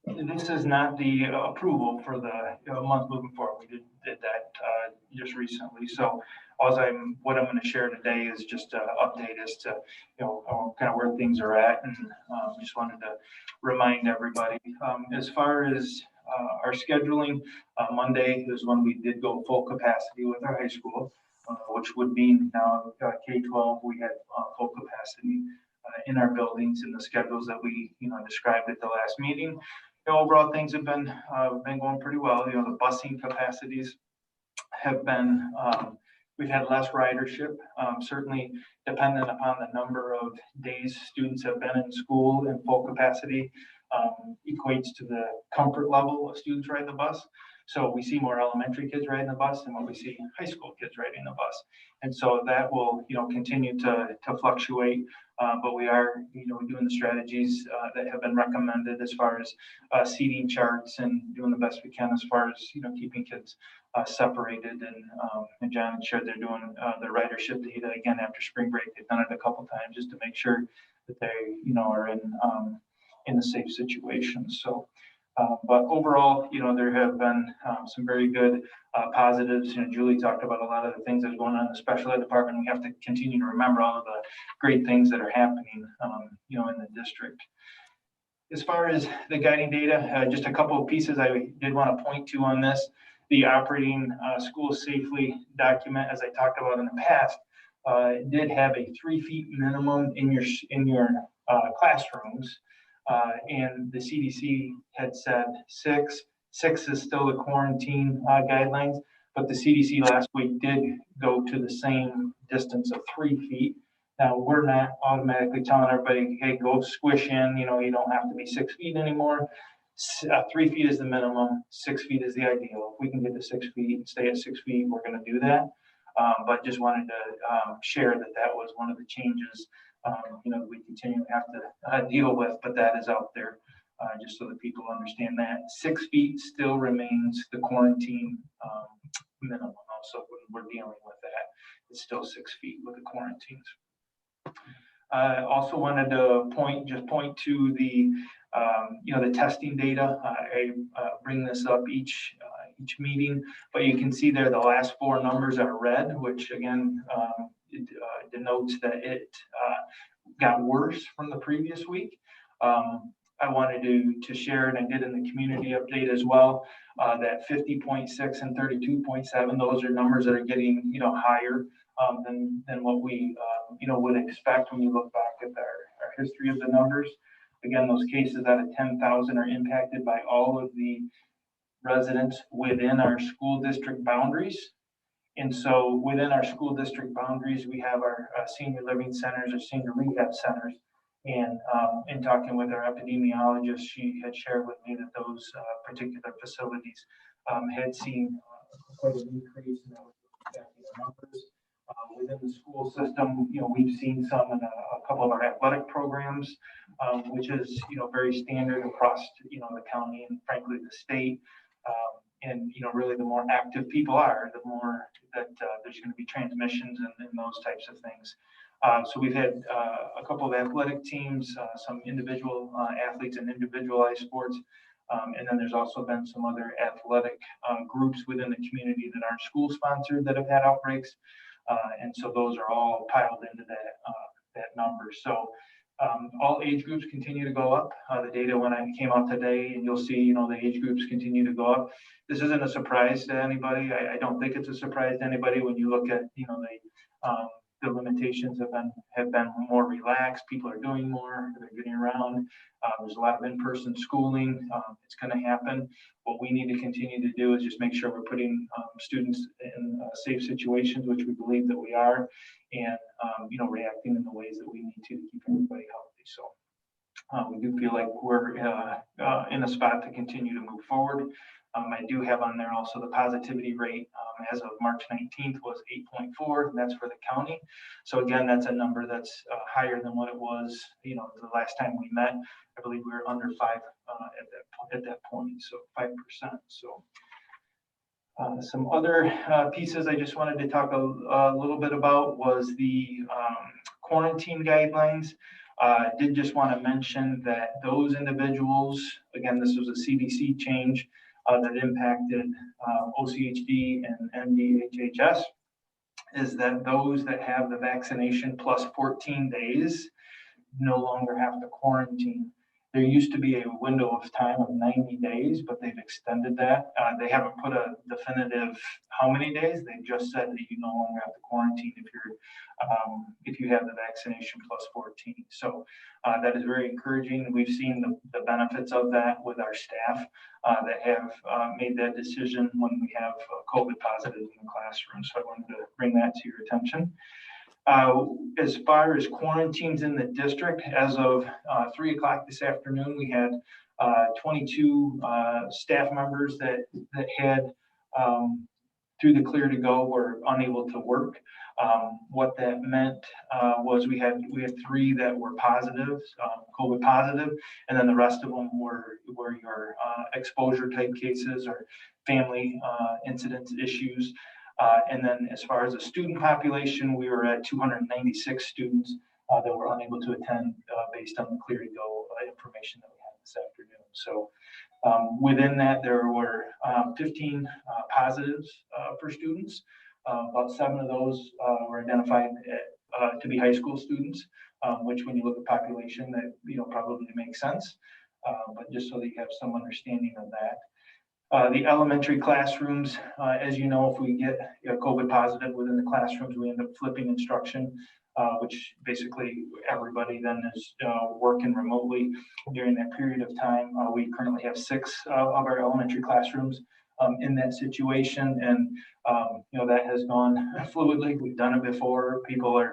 This is not the approval for the month moving forward. We did that just recently. So what I'm going to share today is just an update as to, you know, kind of where things are at, and just wanted to remind everybody. As far as our scheduling, Monday is when we did go full capacity with our high school, which would mean now K-12 we had full capacity in our buildings in the schedules that we, you know, described at the last meeting. Overall, things have been going pretty well. You know, the busing capacities have been, we've had less ridership, certainly dependent upon the number of days students have been in school in full capacity, equates to the comfort level of students riding the bus. So we see more elementary kids riding the bus than what we see high school kids riding the bus. And so that will, you know, continue to fluctuate. But we are, you know, doing the strategies that have been recommended as far as seating charts and doing the best we can as far as, you know, keeping kids separated. And John shared they're doing the ridership data again after spring break. They've done it a couple times just to make sure that they, you know, are in a safe situation. So. But overall, you know, there have been some very good positives. You know, Julie talked about a lot of the things that are going on in the special ed department. We have to continue to remember all of the great things that are happening, you know, in the district. As far as the guiding data, just a couple of pieces I did want to point to on this. The operating school safely document, as I talked about in the past, did have a 3 feet minimum in your classrooms. And the CDC had said 6. 6 is still the quarantine guidelines, but the CDC last week did go to the same distance of 3 feet. Now, we're not automatically telling everybody, hey, go squish in, you know, you don't have to be 6 feet anymore. 3 feet is the minimum, 6 feet is the ideal. If we can get to 6 feet and stay at 6 feet, we're going to do that. But just wanted to share that was one of the changes you know, we continue to have to deal with, but that is out there just so that people understand that 6 feet still remains the quarantine minimum. Also, when we're dealing with that, it's still 6 feet with the quarantines. I also wanted to point to the you know, the testing data. I bring this up each meeting, but you can see there the last 4 numbers are red, which again it denotes that it got worse from the previous week. I wanted to share, and I did in the community update as well, that 50.6 and 32.7, those are numbers that are getting, you know, higher than what we you know, would expect when you look back at our history of the numbers. Again, those cases out of 10,000 are impacted by all of the residents within our school district boundaries. And so within our school district boundaries, we have our senior living centers or senior rehab centers. And in talking with our epidemiologist, she had shared with me that those particular facilities had seen quite an increase in the numbers. Within the school system, we've seen some in a couple of our athletic programs, which is, very standard across, the county and frankly the state. And, really the more active people are, the more that there's going to be transmissions and those types of things. So we've had a couple of athletic teams, some individual athletes in individualized sports. And then there's also been some other athletic groups within the community that aren't school sponsored that have had outbreaks. And so those are all piled into that number. So all age groups continue to go up. The data when I came out today, and you'll see, the age groups continue to go up. This isn't a surprise to anybody. I don't think it's a surprise to anybody when you look at, the limitations have been more relaxed. People are doing more. They're getting around. There's a lot of in-person schooling. It's going to happen. What we need to continue to do is just make sure we're putting students in safe situations, which we believe that we are, and reacting in the ways that we need to keep everybody healthy. So we do feel like we're in a spot to continue to move forward. I do have on there also the positivity rate as of March 19th was 8.4, and that's for the county. So again, that's a number that's higher than what it was, the last time we met. I believe we were under 5 at that point, so 5%. So some other pieces I just wanted to talk a little bit about was the quarantine guidelines. Did just want to mention that those individuals, again, this was a CDC change that impacted OCHD and MDHHS, is that those that have the vaccination plus 14 days no longer have to quarantine. There used to be a window of time of 90 days, but they've extended that. They haven't put a definitive how many days. They've just said that you no longer have to quarantine if you have the vaccination plus 14. So that is very encouraging. We've seen the benefits of that with our staff that have made that decision when we have COVID positives in the classroom. So I wanted to bring that to your attention. As far as quarantines in the district, as of 3 o'clock this afternoon, we had 22 staff members that had through the clear to go were unable to work. What that meant was we had 3 that were positive, COVID positive, and then the rest of them were your exposure type cases or family incidence issues. And then as far as the student population, we were at 296 students that were unable to attend based on the clear to go information that we had this afternoon. So within that, there were 15 positives for students. About 7 of those were identified to be high school students, which when you look at population, that probably makes sense. But just so that you have some understanding of that. The elementary classrooms, as you know, if we get COVID positive within the classrooms, we end up flipping instruction, which basically everybody then is working remotely during that period of time. We currently have 6 of our elementary classrooms in that situation, and that has gone fluidly. We've done it before. People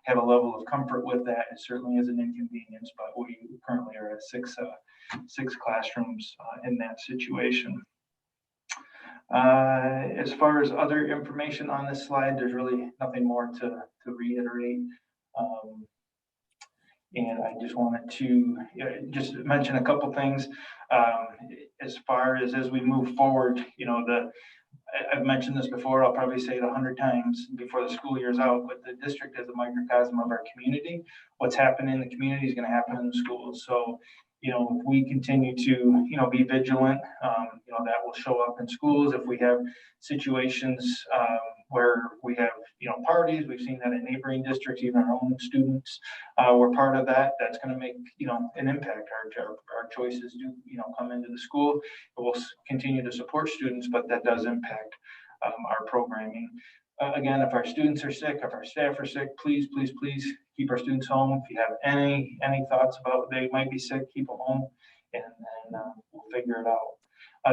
have a level of comfort with that. It certainly is an inconvenience, but we currently are at 6 classrooms in that situation. As far as other information on this slide, there's really nothing more to reiterate. And I just wanted to just mention a couple things as far as we move forward. I've mentioned this before. I'll probably say it 100 times before the school year is out. But the district is a microcosm of our community. What's happening in the community is going to happen in the schools. So, if we continue to, be vigilant, that will show up in schools. If we have situations where we have, parties, we've seen that in neighboring districts, even our own students were part of that. That's going to make, an impact. Our choices do, come into the school. It will continue to support students, but that does impact our programming. Again, if our students are sick, if our staff are sick, please, please, please keep our students home. If you have any thoughts about they might be sick, keep them home, and we'll figure it out.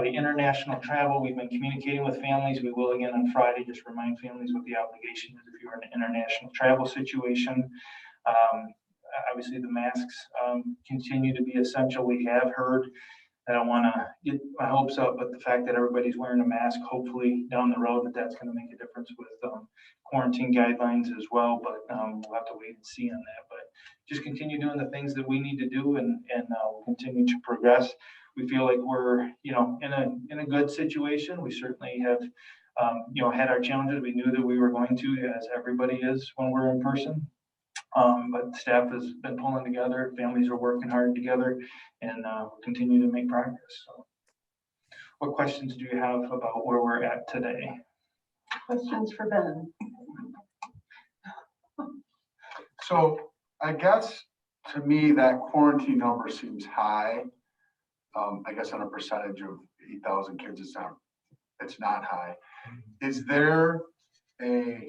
The international travel, we've been communicating with families. We will again on Friday, just remind families what the obligation is if you're in an international travel situation. Obviously, the masks continue to be essential. We have heard I don't want to get my hopes up, but the fact that everybody's wearing a mask, hopefully down the road, that's going to make a difference with quarantine guidelines as well. But we'll have to wait and see on that. But just continue doing the things that we need to do, and we'll continue to progress. We feel like we're, in a good situation. We certainly have, had our challenges. We knew that we were going to, as everybody is when we're in person. But staff has been pulling together, families are working hard together, and we'll continue to make progress. So, what questions do you have about where we're at today? Questions for Ben? So I guess to me, that quarantine number seems high. I guess on a percentage of 8,000 kids, it's not high. Is there a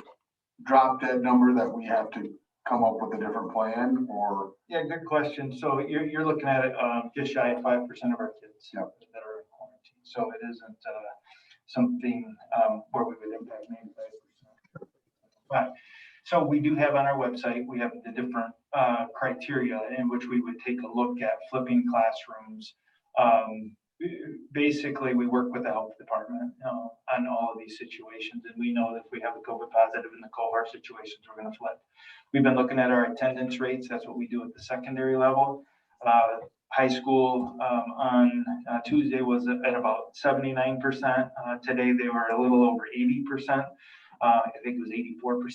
drop dead number that we have to come up with a different plan, or? Yeah, good question. So you're looking at it just shy of 5% of our kids that are in quarantine. So it isn't something where we would impact 95%. But so we do have on our website, we have the different criteria in which we would take a look at flipping classrooms. Basically, we work with the health department on all of these situations, and we know that if we have a COVID positive in the cohort situations, we're going to flip. We've been looking at our attendance rates. That's what we do at the secondary level. High school on Tuesday was at about 79%. Today they were a little over 80%. I think it was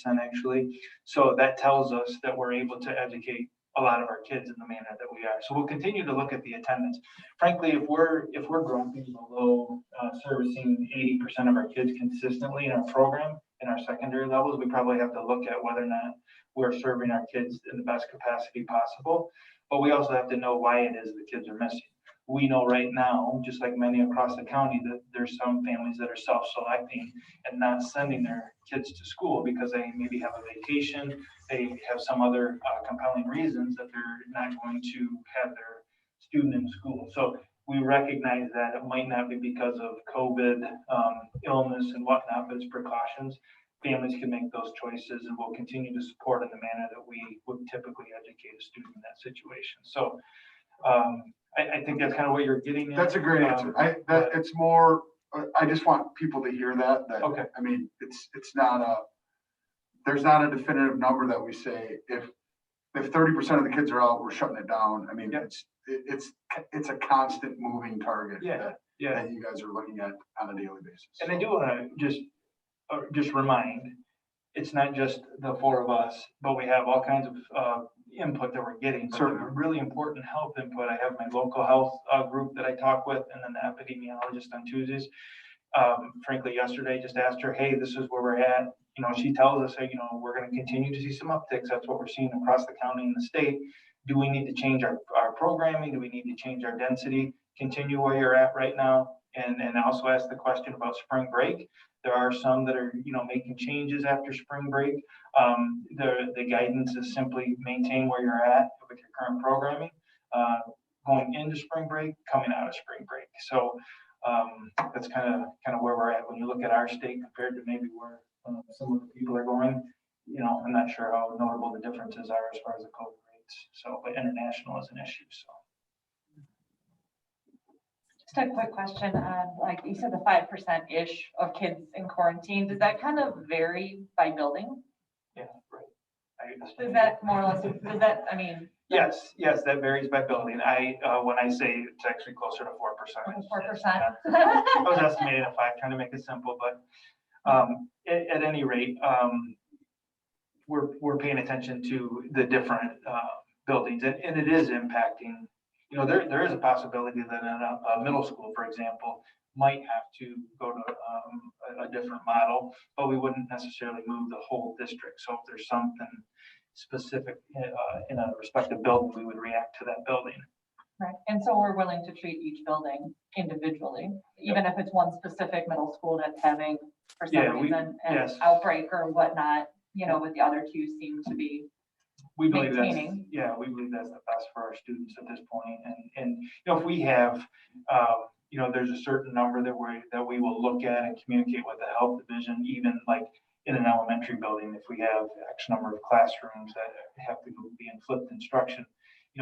84% actually. So that tells us that we're able to educate a lot of our kids in the manner that we are. So we'll continue to look at the attendance. Frankly, if we're growing below servicing 80% of our kids consistently in our program, in our secondary levels, we probably have to look at whether or not we're serving our kids in the best capacity possible. But we also have to know why it is the kids are missing. We know right now, just like many across the county, that there's some families that are self-selecting and not sending their kids to school because they maybe have a vacation, they have some other compelling reasons that they're not going to have their student in school. So we recognize that it might not be because of COVID illness and whatnot, but it's precautions. Families can make those choices, and we'll continue to support in the manner that we would typically educate a student in that situation. So I think that's kind of what you're getting at. That's a great answer. It's more, I just want people to hear that. Okay. I mean, it's not there's not a definitive number that we say if 30% of the kids are out, we're shutting it down. I mean, it's a constant moving target. That you guys are looking at on a daily basis. And I do want to just remind, it's not just the four of us, but we have all kinds of input that we're getting. So really important health input. I have my local health group that I talk with, and then the epidemiologist on Tuesdays. Frankly, yesterday just asked her, hey, this is where we're at. She tells us, hey, we're going to continue to see some upticks. That's what we're seeing across the county and the state. Do we need to change our programming? Do we need to change our density? Continue where you're at right now. And also ask the question about spring break. There are some that are, making changes after spring break. The guidance is simply maintain where you're at with your current programming, going into spring break, coming out of spring break. So that's kind of where we're at. When you look at our state compared to maybe where some of the people are going, I'm not sure how notable the differences are as far as the COVID rates. So, but international is an issue. So. Just a quick question on, like you said, the 5%-ish of kids in quarantine. Does that kind of vary by building? Yeah, right. Is that more or less, I mean? Yes, that varies by building. When I say it's actually closer to 4%. 4%. I was estimating at 5%, trying to make it simple, but at any rate, we're paying attention to the different buildings, and it is impacting. There is a possibility that a middle school, for example, might have to go to a different model, but we wouldn't necessarily move the whole district. So if there's something specific in a respective building, we would react to that building. Right. And so we're willing to treat each building individually, even if it's one specific middle school that's having, for some reason, an outbreak or whatnot, with the other two seem to be maintaining. We believe that's the best for our students at this point. And if we have, there's a certain number that we will look at and communicate with the health division, even like in an elementary building, if we have X number of classrooms that have to be in flipped instruction,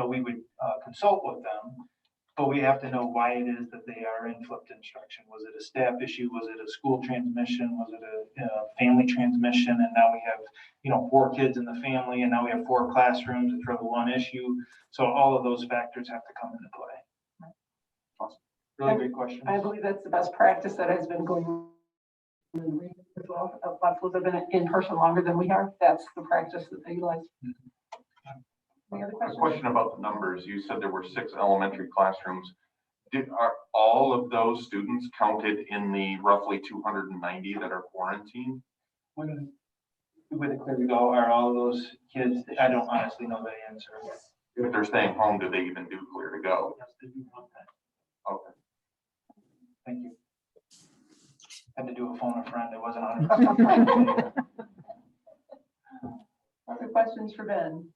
we would consult with them But we have to know why it is that they are in flipped instruction. Was it a staff issue? Was it a school transmission? Was it a family transmission? And now we have, 4 kids in the family, and now we have 4 classrooms. It's really one issue. So all of those factors have to come into play. Awesome. Really great question. I believe that's the best practice that has been going on in the region as well. A lot of schools have been in person longer than we have. That's the practice that they utilize. Any other A questions? question about the numbers. You said there were 6 elementary classrooms. Are all of those students counted in the roughly 290 that are quarantined? With it clear to go, are all of those kids, I don't honestly know the answer. If they're staying home, do they even do clear to go? Yes, they do one thing. Okay. Thank you. Had to do a phone a friend. It wasn't on. Other questions for Ben?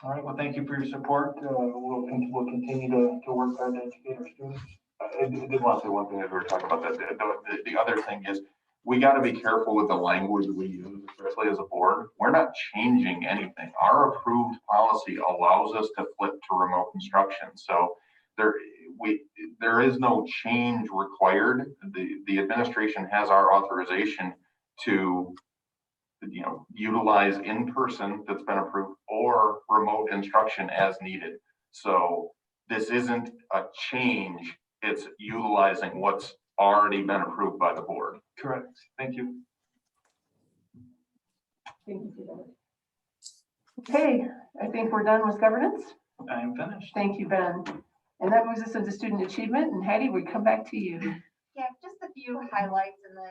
All right, well, thank you for your support. We'll continue to work hard to educate our students. I did want to say one thing as we were talking about that. The other thing is we got to be careful with the language we use, especially as a board. We're not changing anything. Our approved policy allows us to flip to remote instruction. So there is no change required. The administration has our authorization to utilize in-person that's been approved or remote instruction as needed. So this isn't a change, it's utilizing what's already been approved by the board. Correct. Thank you. Thank you. Okay, I think we're done with governance. I am finished. Thank you, Ben. And that moves us into student achievement. And Hattie, we come back to you. Yeah, just a few highlights in the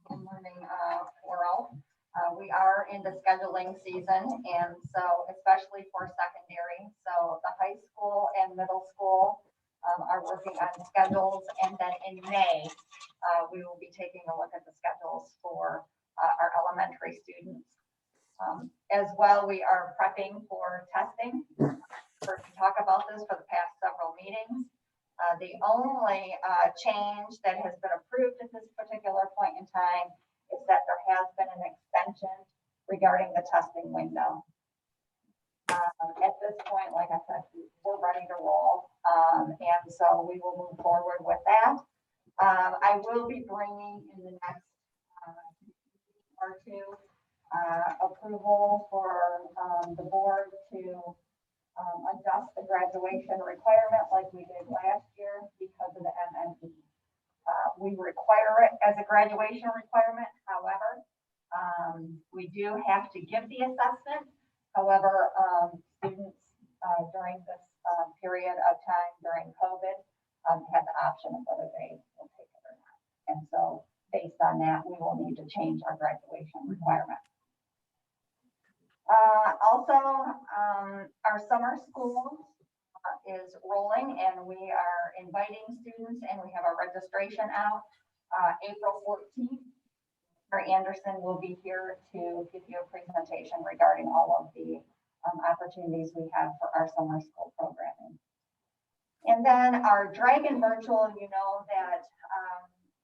learning world. We are into scheduling season, and so especially for secondary. So the high school and middle school are working on schedules, and then in May, we will be taking a look at the schedules for our elementary students. As well, we are prepping for testing. Heard me talk about this for the past several meetings. The only change that has been approved at this particular point in time is that there has been an extension regarding the testing window. At this point, like I said, we're ready to roll, and so we will move forward with that. I will be bringing in the next or two approval for the board to adjust the graduation requirement like we did last year because of the MNE. We require it as a graduation requirement. However, we do have to give the assessment. However, students during this period of time during COVID had the option of whether they will take it or not. And so based on that, we will need to change our graduation requirement. Also, our summer school is rolling, and we are inviting students, and we have our registration out April 14th. Mr. Anderson will be here to give you a presentation regarding all of the opportunities we have for our summer school programming. And then our Dragon Virtual, you know that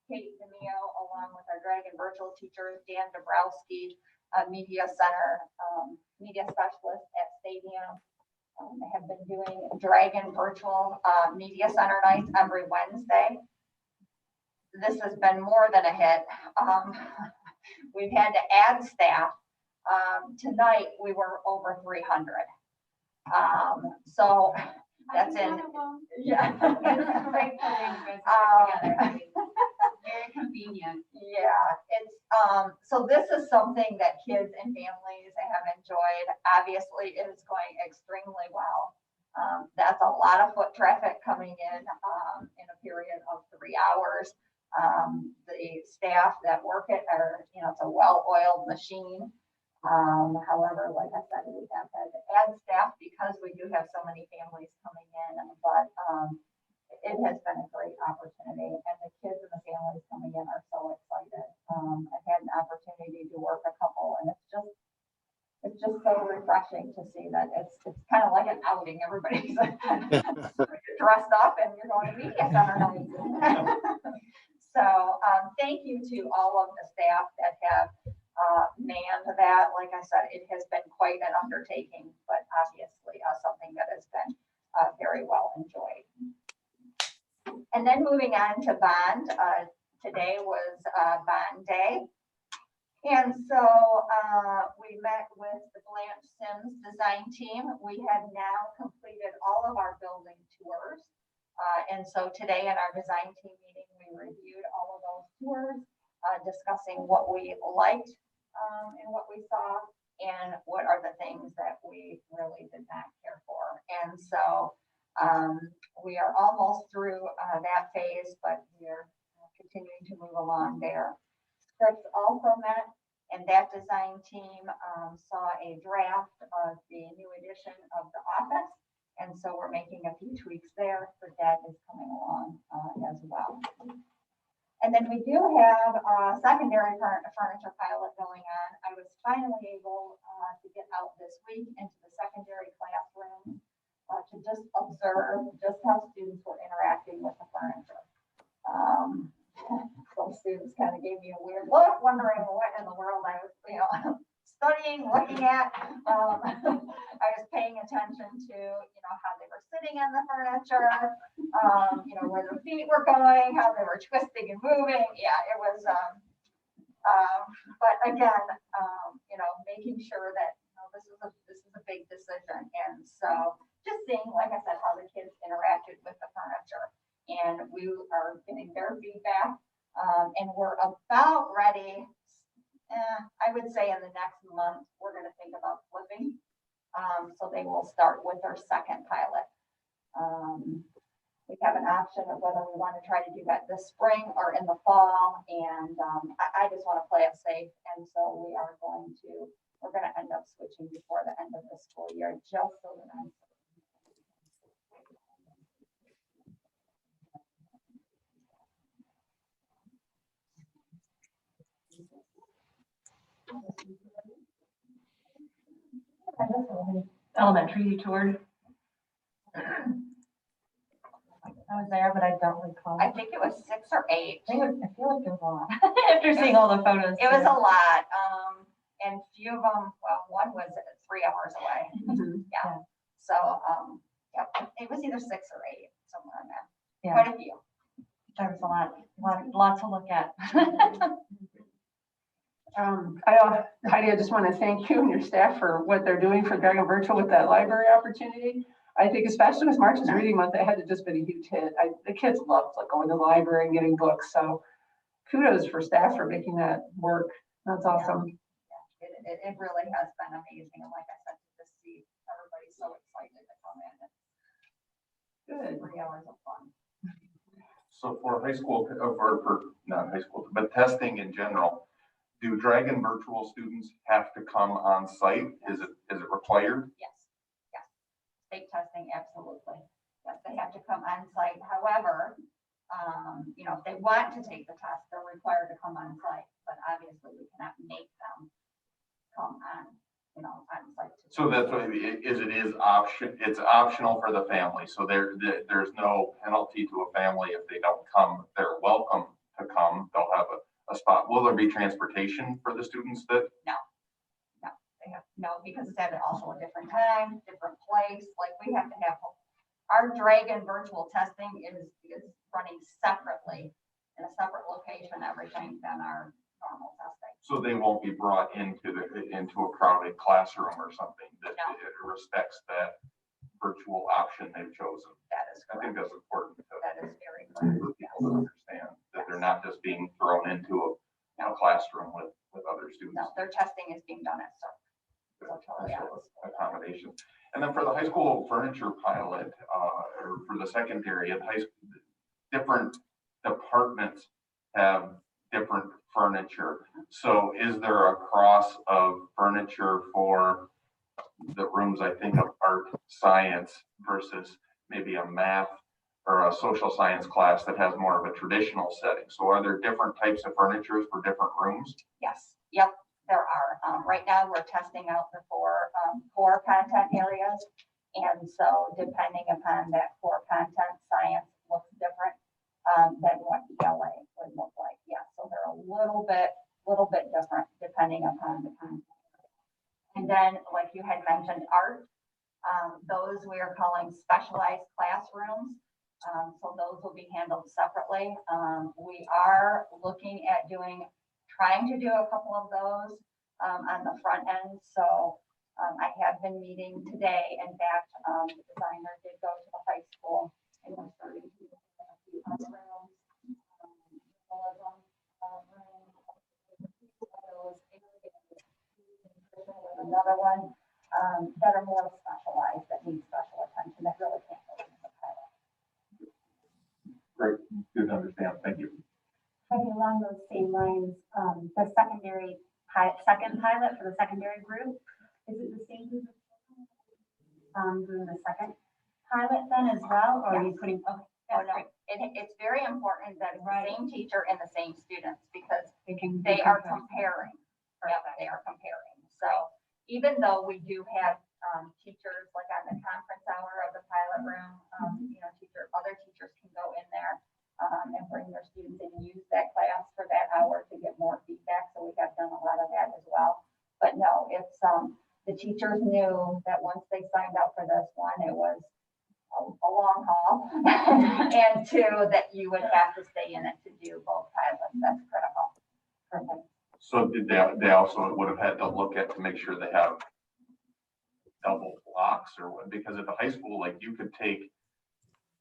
Kate DeMio, along with our Dragon Virtual teachers, Dan Dabrowski, media center, media specialist at Stadium, have been doing Dragon Virtual Media Center nights every Wednesday. This has been more than a hit. We've had to add staff. Tonight we were over 300. So that's in. Yeah. Very convenient. Yeah, it's so this is something that kids and families have enjoyed. Obviously, it is going extremely well. That's a lot of foot traffic coming in a period of 3 hours. The staff that work it are, it's a well-oiled machine. However, like I said, we have had to add staff because we do have so many families coming in, but it has been a great opportunity, and the kids and the families coming in are so excited. I've had an opportunity to work a couple, and it's just so refreshing to see that it's kind of like an outing. Everybody's dressed up, and you're going to media center night. So thank you to all of the staff that have manned that. Like I said, it has been quite an undertaking, but obviously something that has been very well enjoyed. And then moving on to bond, today was bond day. And so we met with the Blanche Sims design team. We have now completed all of our building tours. And so today in our design team meeting, we reviewed all of those tours, discussing what we liked and what we saw, and what are the things that we really did not care for. And so we are almost through that phase, but we're continuing to move along there. Scripps also met, and that design team saw a draft of the new edition of the office. And so we're making a few tweaks there, but that is coming along as well. And then we do have a secondary furniture pilot going on. I was finally able to get out this week into the secondary classroom to just observe just how students were interacting with the furniture. Some students kind of gave me a weird look, wondering what in the world I was, studying, looking at. I was paying attention to, how they were sitting on the furniture, where their feet were going, how they were twisting and moving. Yeah, it was, but again, making sure that, this is a big decision. And so just seeing, like I said, how the kids interacted with the furniture, and we are getting their feedback. And we're about ready. I would say in the next month, we're going to think about flipping. So they will start with their second pilot. We have an option of whether we want to try to do that this spring or in the fall. And I just want to play it safe. And so we're going to end up switching before the end of the school year, just so that I'm. Elementary you toured. I was there, but I don't recall. I think it was 6 or 8. I feel like it was a lot. After seeing all the photos. It was a lot. And few of them, well, one was 3 hours away. Mhm. Yeah. So, yep, it was either 6 or 8, somewhere in there. Yeah. Quite a few. There was a lot to look at. Heidi, I just want to thank you and your staff for what they're doing for Dragon Virtual with that library opportunity. I think especially as March is reading month, it had to just been a huge hit. The kids loved going to the library and getting books. So kudos for staff for making that work. That's awesome. Yeah. It really has been amazing. And like I said, to see everybody so excited to come in. Good. 3 hours of fun. So for high school, or for not high school, but testing in general, do Dragon Virtual students have to come on site? Is it required? Yes. State testing, absolutely. Yes, they have to come on site. However, if they want to take the test, they're required to come on site, but obviously we cannot make them come on site. So that's what it is. It's optional for the family. So there's no penalty to a family if they don't come. They're welcome to come. They'll have a spot. Will there be transportation for the students that? No, because it's at also a different time, different place. Like we have to have our Dragon virtual testing is running separately in a separate location, everything than our normal testing. So they won't be brought into a crowded classroom or something that it respects that virtual option they've chosen. That is correct. I think that's important. That is very correct. For people to understand that they're not just being thrown into a classroom with other students. No, their testing is being done at CERC. So totally accommodation. And then for the high school furniture pilot, or for the secondary and high school, different departments have different furniture. So is there a cross of furniture for the rooms, I think, of art, science versus maybe a math or a social science class that has more of a traditional setting? So are there different types of furniture for different rooms? Yes. Yep. There are. Right now, we're testing out the 4 core content areas. And so depending upon that core content, science looks different than what ELA would look like. Yeah, so they're a little bit different depending upon the content. And then, like you had mentioned, art. Those we are calling specialized classrooms. So those will be handled separately. We are looking at trying to do a couple of those on the front end. So I have been meeting today. In fact, the designer did go to the high school and we're starting to look at a few other rooms. Another one that are more specialized, that need special attention, that really can't go into the pilot. Great, good to understand, thank you. Heidi, along those same lines, the second pilot for the secondary group, is it the same group of children doing the second pilot then as well, or are you putting? Oh, no. It's very important that it's the same teacher and the same students because they are comparing. Yep, they are comparing. So even though we do have teachers like on the conference hour of the pilot room, other teachers can go in there and bring their students in and use that class for that hour to get more feedback. So we have done a lot of that as well. But no, it's the teachers knew that once they signed up for this one, it was a long haul, and two, that you would have to stay in it to do both pilots. That's critical. Perfect. So did they also would have had to look at to make sure they have double blocks or what? Because at the high school, like you could take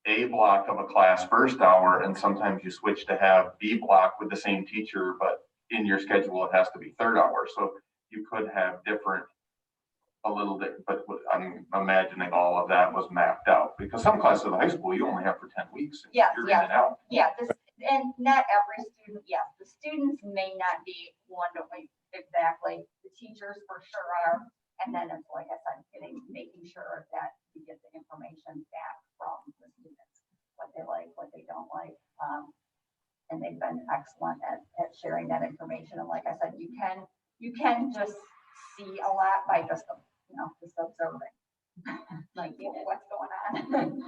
A block of a class first hour and sometimes you switch to have B block with the same teacher, but in your schedule, it has to be third hour. So you could have different, a little bit, but I'm imagining all of that was mapped out because some classes of the high school you only have for 10 weeks. Yes, you're yes. in and out. Yeah, and not every student, yes, the students may not be one to exactly. The teachers for sure are. And then it's like I said, making sure that you get the information back from the students, what they like, what they don't like. And they've been excellent at sharing that information. And like I said, you can just see a lot by just observing, like what's going on.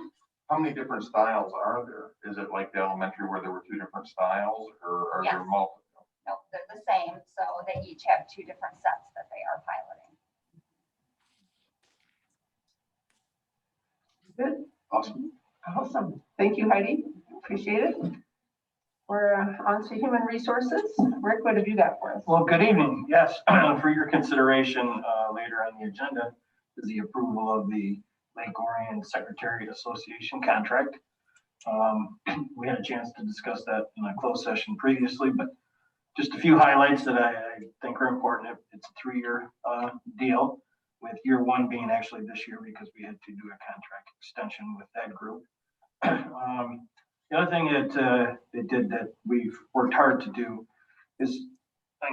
How many different styles are there? Is it like the elementary where there were 2 different styles, or are there multiple? No, they're the same. So they each have 2 different sets that they are piloting. Good. Awesome. Awesome. Thank you, Heidi. Appreciate it. We're on to human resources. Rick, what have you got for us? Well, good evening. Yes, for your consideration later on the agenda is the approval of the Lake Orion Secretary Association contract. We had a chance to discuss that in a closed session previously, but just a few highlights that I think are important. It's a 3-year deal, with year 1 being actually this year because we had to do a contract extension with that group. The other thing that it did that we've worked hard to do is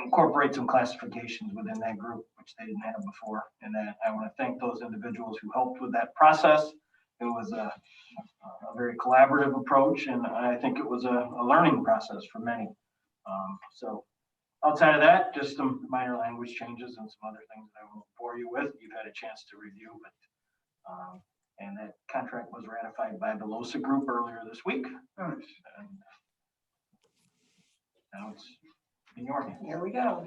incorporate some classifications within that group, which they didn't have before. And that I want to thank those individuals who helped with that process. It was a very collaborative approach, and I think it was a learning process for many. So outside of that, just some minor language changes and some other things that I won't bore you with. You've had a chance to review, but and that contract was ratified by the LOCS group earlier this week. Nice. And now it's in your hands. Here we go. All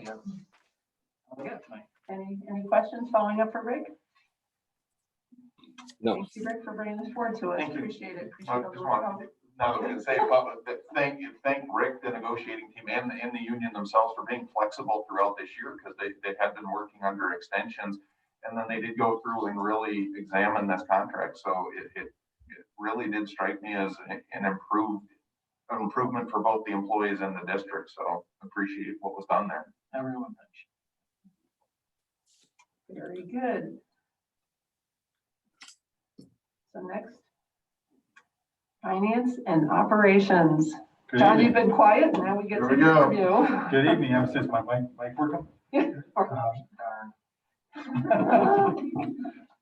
I got tonight. Any questions following up for Rick? No. Thank you, Rick, for bringing this forward to us. Thank you. Appreciate it. I Appreciate just the want work. now that we can say public, that thank Rick, the negotiating team, and the union themselves for being flexible throughout this year because they had been working under extensions, and then they did go through and really examine this contract. So it really did strike me as an improvement for both the employees and the district. So appreciate what was done there. Everyone. Very good. So next, finance and operations. Good John, evening. you've been quiet. Now we get Here to we go. you. Good evening. I'm since my mic working.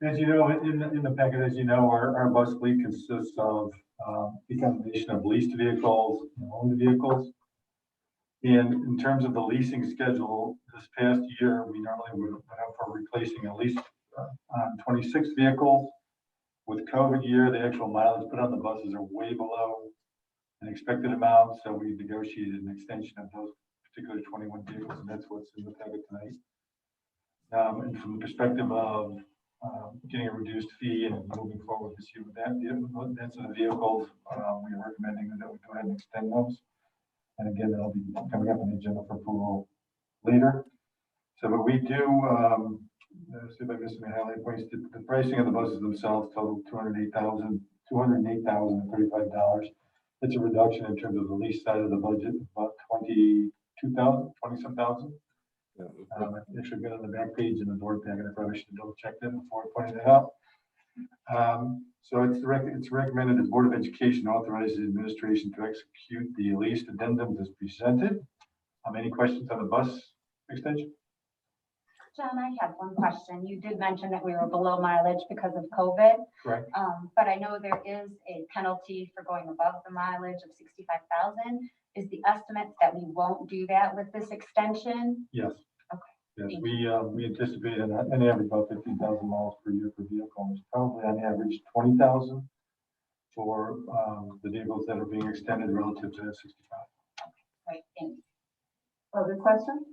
As you know, in the packet, as you know, our bus fleet consists of the combination of leased vehicles and owned vehicles. And in terms of the leasing schedule, this past year, we normally would have went up for replacing at least 26 vehicles. With COVID year, the actual mileage put on the buses are way below an expected amount. So we negotiated an extension of those particular 21 vehicles, and that's what's in the packet tonight. And from the perspective of getting a reduced fee and moving forward this year with that. That's the vehicles. We are recommending that we go ahead and extend those. And again, that'll be coming up on the agenda for approval later. So what we do, let's see if I missed any highlight points. The pricing of the buses themselves total $208,035. It's a reduction in terms of the lease side of the budget, about 20-some thousand. It should be on the back page in the board packet. I probably should double check that before pointing that out. So it's recommended the Board of Education authorizes the administration to execute the lease addendums as presented. Any questions on the bus extension? John, I have one question. You did mention that we were below mileage because of COVID. Correct. But I know there is a penalty for going above the mileage of 65,000. Is the estimate that we won't do that with this extension? Yes. Okay. Yes, we anticipate an average about 15,000 miles per year per vehicle. It's probably on average 20,000 for the vehicles that are being extended relative to that 65. Right, thanks. Other questions?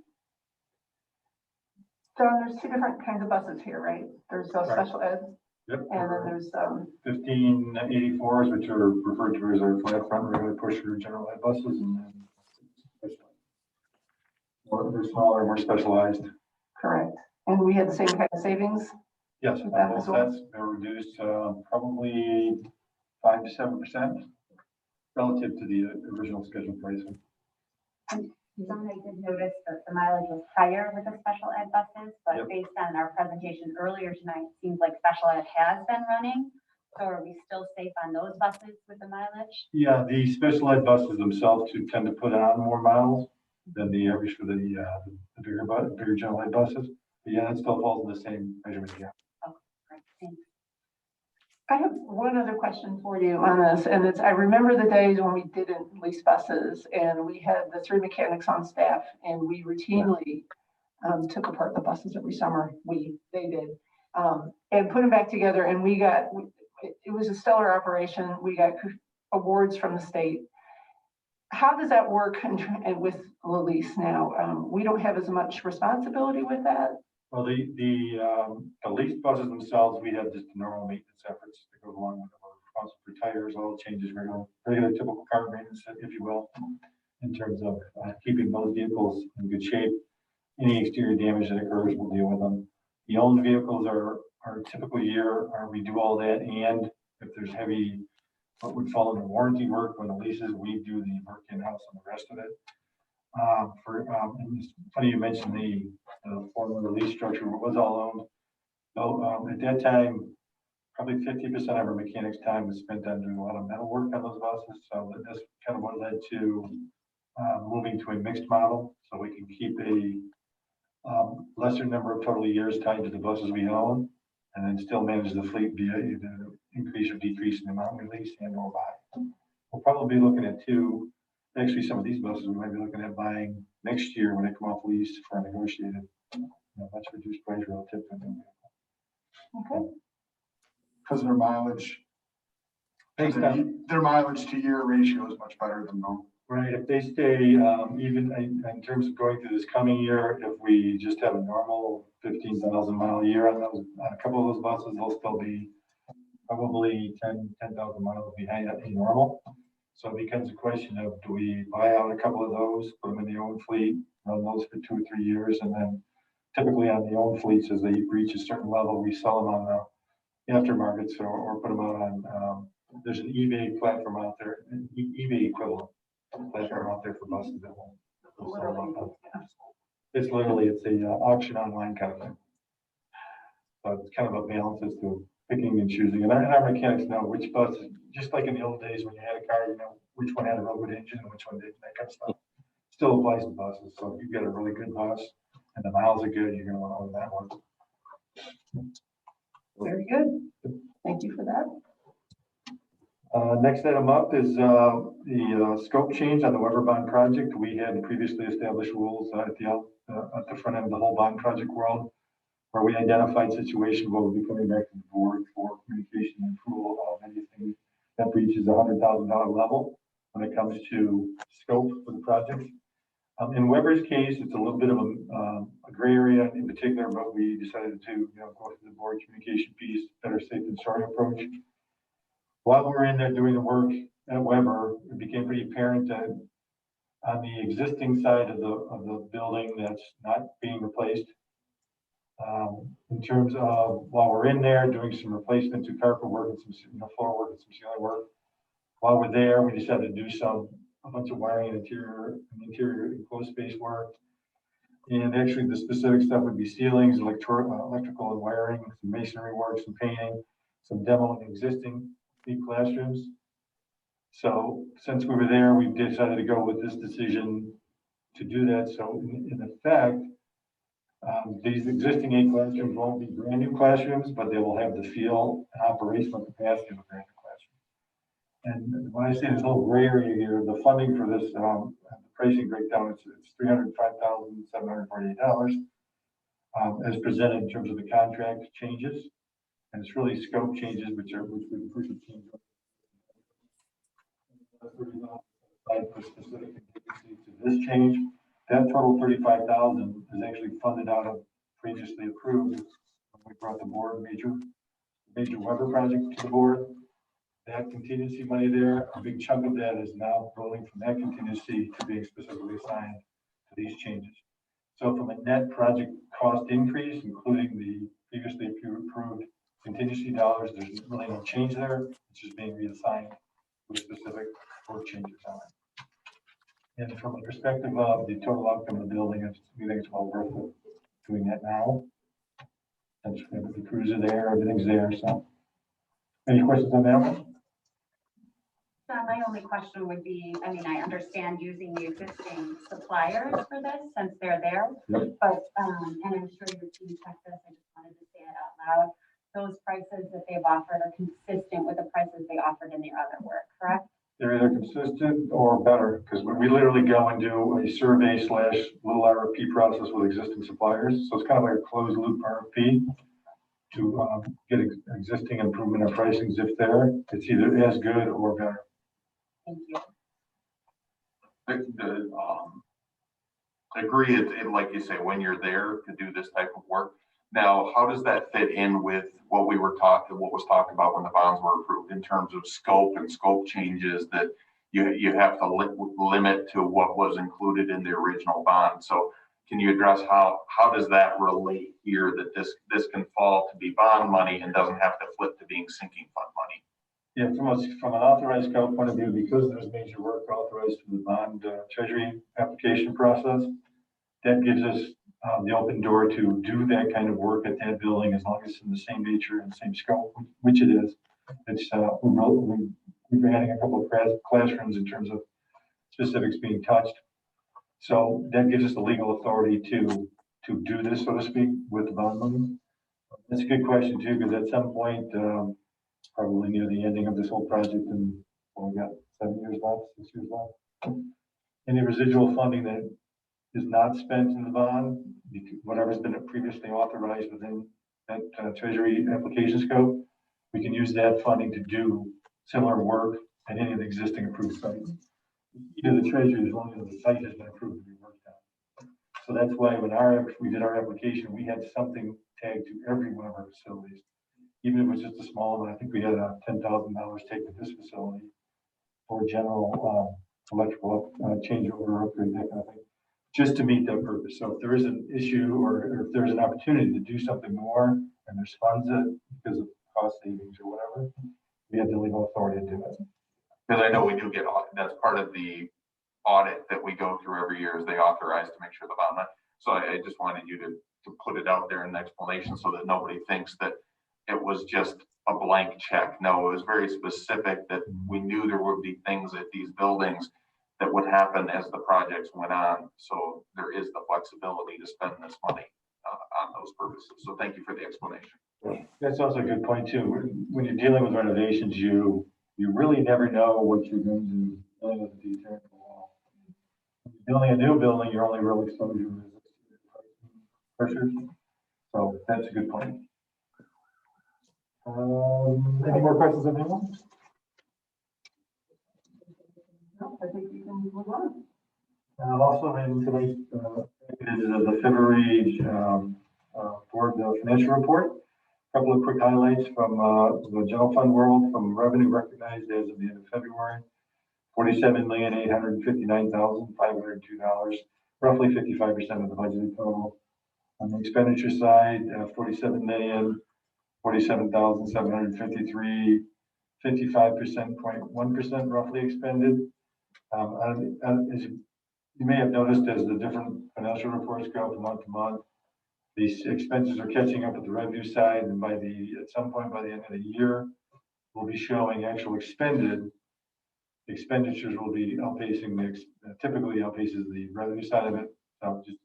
John, there's two different kinds of buses here, right? There's special ed, Yep. and then there's 1584s, which are referred to as our flat front regular pusher general ed buses, and then they're smaller, more specialized. correct. And we had the same kind of savings. Yes, With that both as well? sets, they're reduced probably 5 to 7% relative to the original scheduled pricing. John, I did notice that the mileage was higher with the special ed buses, but Yep. based on our presentation earlier tonight, it seems like special ed has been running. So are we still safe on those buses with the mileage? Yeah, the special ed buses themselves do tend to put on more miles than the average for the bigger general ed buses. But yeah, it still falls in the same measurement gap. Oh, great, thanks. I have one other question for you on this, and it's, I remember the days when we didn't lease buses and we had the 3 mechanics on staff and we routinely took apart the buses every summer. They did, and put them back together, and it was a stellar operation. We got awards from the state. How does that work and with the lease now? We don't have as much responsibility with that. Well, the leased buses themselves, we have just normal maintenance efforts that go along with them. We're responsible for tires, oil changes, regular typical car maintenance, if you will, in terms of keeping those vehicles in good shape. Any exterior damage that occurs, we'll deal with them. The owned vehicles are typical year, we do all that, and if there's heavy, what would fall under warranty work when the leases, we do the work in-house on the rest of it. And it's funny you mentioned the former lease structure was all owned. So at that time, probably 50% of our mechanics' time was spent on doing a lot of metal work on those buses. So that's kind of what led to moving to a mixed model, so we can keep a lesser number of total years tied to the buses we own, and then still manage the fleet via either increase or decrease in the amount we lease and or buy. We'll probably be looking at actually some of these buses we might be looking at buying next year when they come off lease for a negotiated, much reduced price relative to them. Okay. Because their mileage, their mileage to year ratio is much better than normal. Right, if they stay, even in terms of going through this coming year, if we just have a normal 15,000 mile year on a couple of those buses, they'll still be probably 10,000 miles behind a normal. So it becomes a question of, do we buy out a couple of those, put them in the own fleet, run those for 2 or 3 years, and then typically on the own fleets, as they reach a certain level, we sell them on the aftermarkets or put them out on, there's an eBay platform out there, an eBay equivalent platform out there for buses that will sell them. It's a auction online kind of thing. So it's kind of a balance as to picking and choosing. And our mechanics know which bus, just like in the old days when you had a car, you know which one had a real good engine and which one didn't, that kind of stuff. Still applies to buses. So if you've got a really good bus and the miles are good, you're going to want to own that one. Very good. Thank you for that. Next item up is the scope change on the Weber bond project. We had previously established rules at the front end of the whole bond project world, where we identified situations where we'll be coming back to the board for communication and approval of anything that reaches $100,000 level when it comes to scope for the project. In Weber's case, it's a little bit of a gray area in particular, but we decided to, go through the board communication piece, better safe than sorry approach. While we're in there doing the work at Weber, it became pretty apparent that on the existing side of the building that's not being replaced, in terms of while we're in there doing some replacement to carpet work and some floor work and some ceiling work, while we're there, we decided to do a bunch of wiring and interior enclosed space work. And actually the specific stuff would be ceilings, electrical and wiring, some masonry work, some painting, some demo in existing 8 classrooms. So since we were there, we decided to go with this decision to do that. So in effect, these existing 8 classrooms won't be brand new classrooms, but they will have the feel and operational capacity of a brand new classroom. And when I say this little gray area here, the funding for this, the pricing breakdown, it's $305,748 as presented in terms of the contract changes. And it's really scope changes, which we appreciate change. For specific contingency to this change, that total $35,000 is actually funded out of previously approved when we brought the board major Weber project to the board. That contingency money there, a big chunk of that is now rolling from that contingency to being specifically assigned to these changes. So from a net project cost increase, including the previously approved contingency dollars, there's really no change there. It's just being reassigned with specific work changes on it. And from a perspective of the total outcome of the building, we think it's well worth it doing that now. Since the crews are there, everything's there. So, any questions on that one? My only question would be, I mean, I understand using the existing suppliers for this since they're there, Yep. but, and I'm sure your team checked this, I just wanted to say it out loud. Those prices that they've offered are consistent with the prices they offered in their other work, correct? They're either consistent or better, because we literally go and do a survey / little RFP process with existing suppliers. So it's kind of like a closed loop RFP to get existing improvement in pricings. If there, it's either as good or better. Thank you. I agree. Like you say, when you're there to do this type of work. Now, how does that fit in with what was talked about when the bonds were approved in terms of scope and scope changes that you have to limit to what was included in the original bond? So can you address how does that relate here, that this can fall to be bond money and doesn't have to flip to being sinking fund money? Yeah, from an authorized scope point of view, because there's major work authorized through the bond treasury application process, that gives us the open door to do that kind of work at that building as long as it's in the same nature and same scope, which it is. It's we're adding a couple of classrooms in terms of specifics being touched. So that gives us the legal authority to do this, so to speak, with the bond money. That's a good question too, because at some point, probably near the ending of this whole project, and we got 6 years left. Any residual funding that is not spent in the bond, whatever's been previously authorized within that treasury application scope, we can use that funding to do similar work at any of the existing approved sites. Either the treasury, as long as the site has been approved to be worked on. So that's why when we did our application, we had something tagged to every one of our facilities. Even if it was just a small one, I think we had $10,000 taken to this facility for general electrical changeover, upgrade, that kind of thing, just to meet that purpose. So if there is an issue or if there's an opportunity to do something more and there's funds because of cost savings or whatever, we have the legal authority to do it. Because I know we do get that's part of the audit that we go through every year, is they authorize to make sure the bond. So I just wanted you to put it out there in an explanation so that nobody thinks that it was just a blank check. No, it was very specific that we knew there would be things at these buildings that would happen as the projects went on. So there is the flexibility to spend this money on those purposes. So thank you for the explanation. That's also a good point too. When you're dealing with renovations, you really never know what you're going to do dealing with the detail of the wall. When you're building a new building, your only real exposure is pressures. So that's a good point. Any more questions on that one? No, I think you can move on. Also in today's, is the February board financial report. Couple of quick highlights from the general fund world, from revenue recognized as of the end of February. $47,859,502, roughly 55% of the budgeted total. On the expenditure side, $47,047,753, 55%, roughly expended. As you may have noticed, as the different financial reports go from month to month, these expenses are catching up with the revenue side, and at some point by the end of the year, we'll be showing actual expenditures will be outpacing typically outpaces the revenue side of it. So just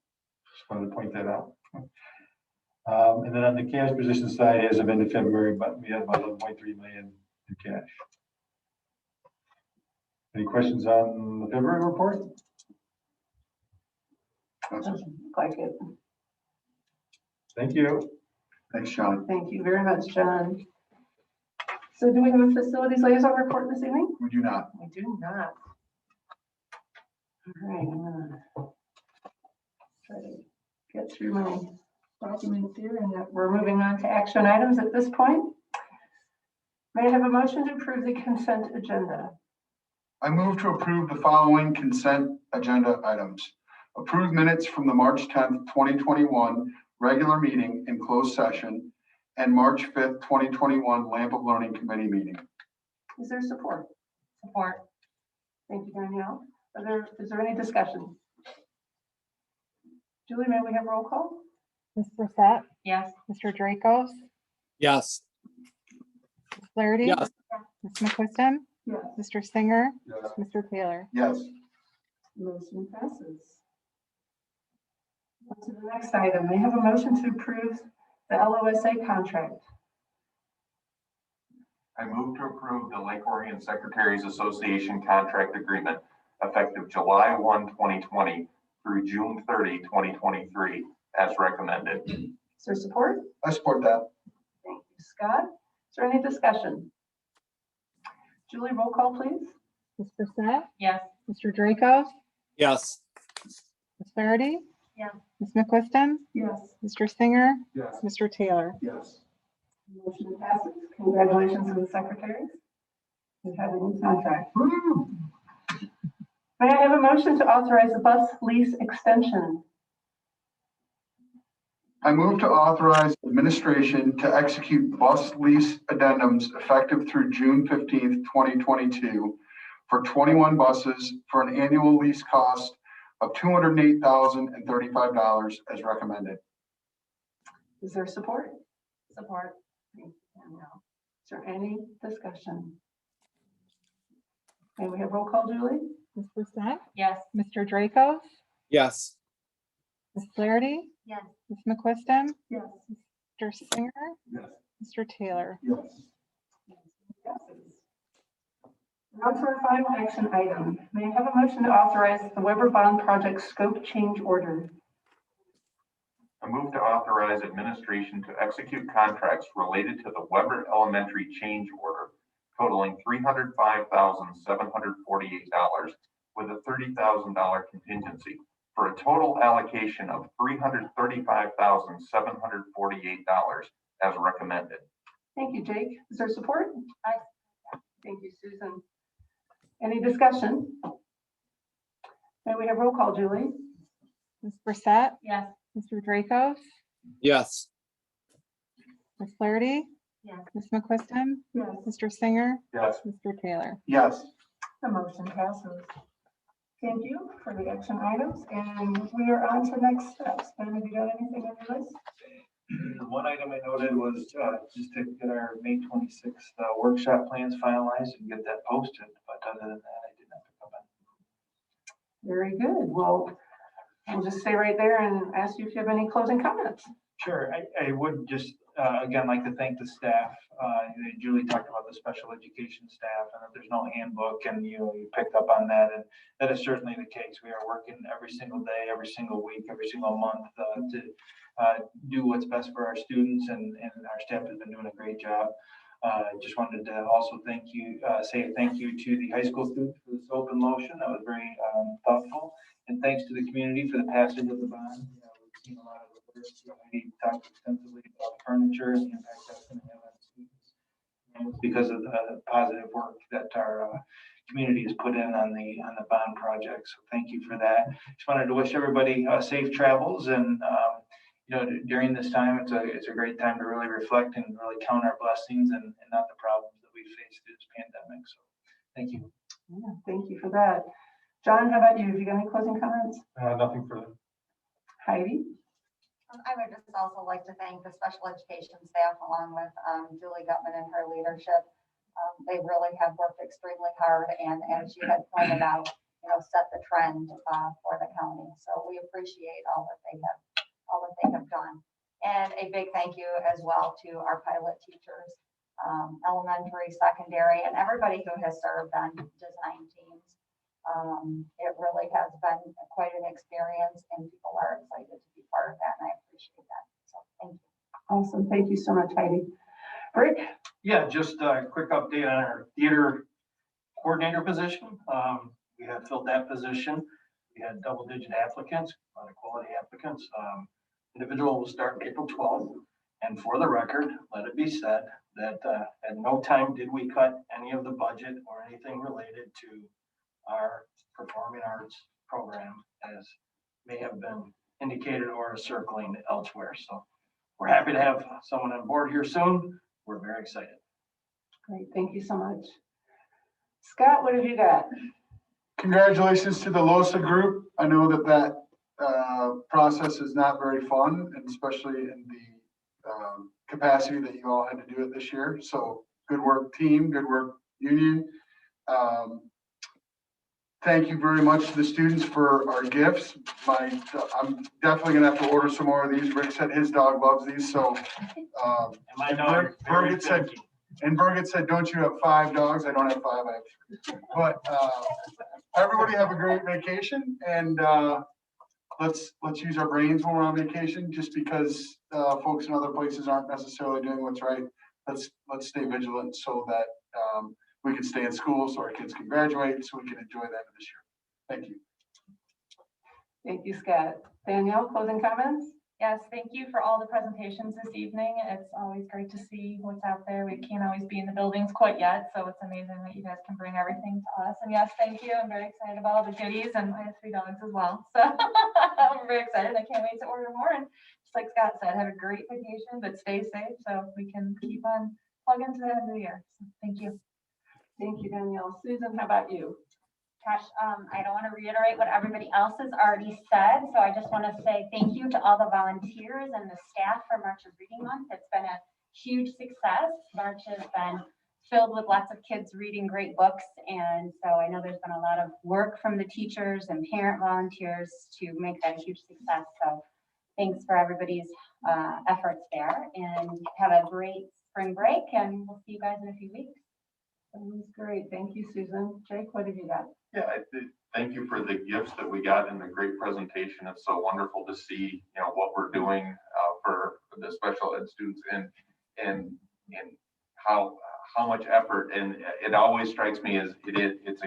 wanted to point that out. And then on the cash position side, as of end of February, but we had about 11.3 million in cash. Any questions on the February report? Doesn't look like it. Thank you. Thanks, John. Thank you very much, John. So do we have a facilities liaison report this evening? We do not. We do not. All right, I'm gonna try to get through my documents here, and we're moving on to action items at this point. May I have a motion to approve the consent agenda? I move to approve the following consent agenda items. Approve minutes from the March 10th, 2021 regular meeting in closed session and March 5th, 2021 Lamp of Learning Committee meeting. Is there support? Support. Thank you, Danielle. Is there any discussion? Julie, may we have roll call? Ms. Brissette? Yes. Mr. Dracos? Yes. Ms. Flaherty? Yes. Ms. McQuiston? Yes. Mr. Singer? Yes. Mr. Taylor? Yes. Motion passes. On to the next item. May I have a motion to approve the LOSA contract? I move to approve the Lake Orion Secretaries Association contract agreement effective July 1, 2020 through June 30, 2023, as recommended. Is there support? I support that. Thank you, Scott. Is there any discussion? Julie, roll call, please. Ms. Brissette? Yes. Mr. Dracos? Yes. Ms. Flaherty? Yes. Ms. McQuiston? Yes. Mr. Singer? Yes. Mr. Taylor? Yes. Motion passes. Congratulations to the secretaries. We have a new contract. May I have a motion to authorize a bus lease extension? I move to authorize administration to execute bus lease addendums effective through June 15th, 2022 for 21 buses for an annual lease cost of $208,035 as recommended. Is there support? Support. Thank you, Danielle. Is there any discussion? May we have roll call, Julie? Ms. Brissette? Yes. Mr. Dracos? Yes. Ms. Flaherty? Yes. Ms. McQuiston? Yes. Mr. Singer? Yes. Mr. Taylor? Yes. Now to our final action item. May I have a motion to authorize the Weber Bond Project scope change order? I move to authorize administration to execute contracts related to the Weber Elementary change order totaling $305,748 with a $30,000 contingency for a total allocation of $335,748 as recommended. Thank you, Jake. Is there support? Aye. Thank you, Susan. Any discussion? May we have roll call, Julie? Ms. Brissette? Yes. Mr. Dracos? Yes. Ms. Flaherty? Yes. Ms. McQuiston? Yes. Mr. Singer? Yes. Mr. Taylor? Yes. The motion passes. Thank you for the action items, and we are on to next steps. Ben, have you got anything on your list? One item I noted was just to get our May 26th workshop plans finalized and get that posted. But other than that, I did not pick up on. Very good. Well, we'll just stay right there and ask you if you have any closing comments. Sure. I would just, again, like to thank the staff. Julie talked about the special education staff and that there's no handbook, and you picked up on that, and that is certainly the case. We are working every single day, every single week, every single month to do what's best for our students, and our staff has been doing a great job. Just wanted to also say a thank you to the high school students for this open motion. That was very thoughtful. And thanks to the community for the passage of the bond. We've seen a lot of the work. We talked extensively about furniture and the impact that's going to have on students. And it's because of the positive work that our community has put in on the bond project. So thank you for that. Just wanted to wish everybody safe travels, and during this time, it's a great time to really reflect and really count our blessings and not the problems that we face through this pandemic. So thank you. Yeah, thank you for that. John, how about you? Have you got any closing comments? Nothing further. Heidi? I would just also like to thank the special education staff along with Julie Gutman and her leadership. They really have worked extremely hard, and as you had pointed out, set the trend for the county. So we appreciate all that they have done. And a big thank you as well to our pilot teachers, elementary, secondary, and everybody who has served on design teams. It really has been quite an experience, and people are excited to be part of that, and I appreciate that. So thank you. Awesome. Thank you so much, Heidi. Rick? Yeah, just a quick update on our theater coordinator position. We have filled that position. We had double-digit applicants, a lot of quality applicants. Individual will start April 12th. And for the record, let it be said that at no time did we cut any of the budget or anything related to our performing arts program, as may have been indicated or circling elsewhere. So we're happy to have someone on board here soon. We're very excited. Great. Thank you so much. Scott, what have you got? Congratulations to the LOSA group. I know that process is not very fun, and especially in the capacity that you all had to do it this year. So good work, team. Good work, union. Thank you very much to the students for our gifts. I'm definitely gonna have to order some more of these. Rick said his dog loves these, so. My dog, Birgit said, don't you have 5 dogs? I don't have 5, I have 3. But everybody have a great vacation, and let's use our brains when we're on vacation. Just because folks in other places aren't necessarily doing what's right, let's stay vigilant so that we can stay in school, so our kids can graduate, so we can enjoy that this year. Thank you. Thank you, Scott. Danielle, closing comments? Yes, thank you for all the presentations this evening. It's always great to see what's out there. We can't always be in the buildings quite yet, so it's amazing that you guys can bring everything to us. And yes, thank you. I'm very excited about all the goodies, and I have 3 dogs as well. So I'm very excited. I can't wait to order more. And just like Scott said, have a great vacation, but stay safe so we can keep on plugging to the end of the year. So thank you. Thank you, Danielle. Susan, how about you? Gosh, I don't want to reiterate what everybody else has already said, so I just want to say thank you to all the volunteers and the staff for March of Reading Month. It's been a huge success. March has been filled with lots of kids reading great books, and so I know there's been a lot of work from the teachers and parent volunteers to make that a huge success. So thanks for everybody's efforts there, and have a great spring break, and we'll see you guys in a few weeks. That was great. Thank you, Susan. Jake, what have you got? Yeah, thank you for the gifts that we got and the great presentation. It's so wonderful to see, what we're doing for the special ed students and how much effort. And it always strikes me as it's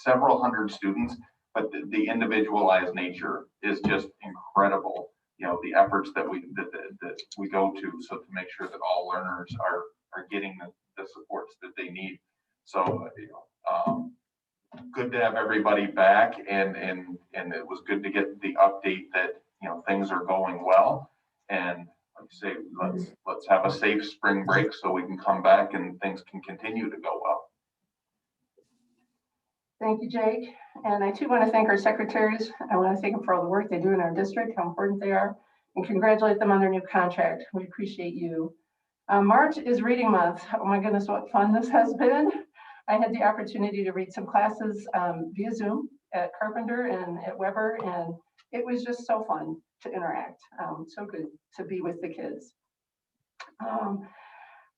several hundred students, but the individualized nature is just incredible. The efforts that we go to, so to make sure that all learners are getting the supports that they need. So, good to have everybody back, and it was good to get the update that, things are going well. And like I say, let's have a safe spring break so we can come back and things can continue to go well. Thank you, Jake. And I too want to thank our secretaries. I want to thank them for all the work they do in our district, how important they are, and congratulate them on their new contract. We appreciate you. March is reading month. Oh my goodness, what fun this has been. I had the opportunity to read some classes via Zoom at Carpenter and at Weber, and it was just so fun to interact. So good to be with the kids.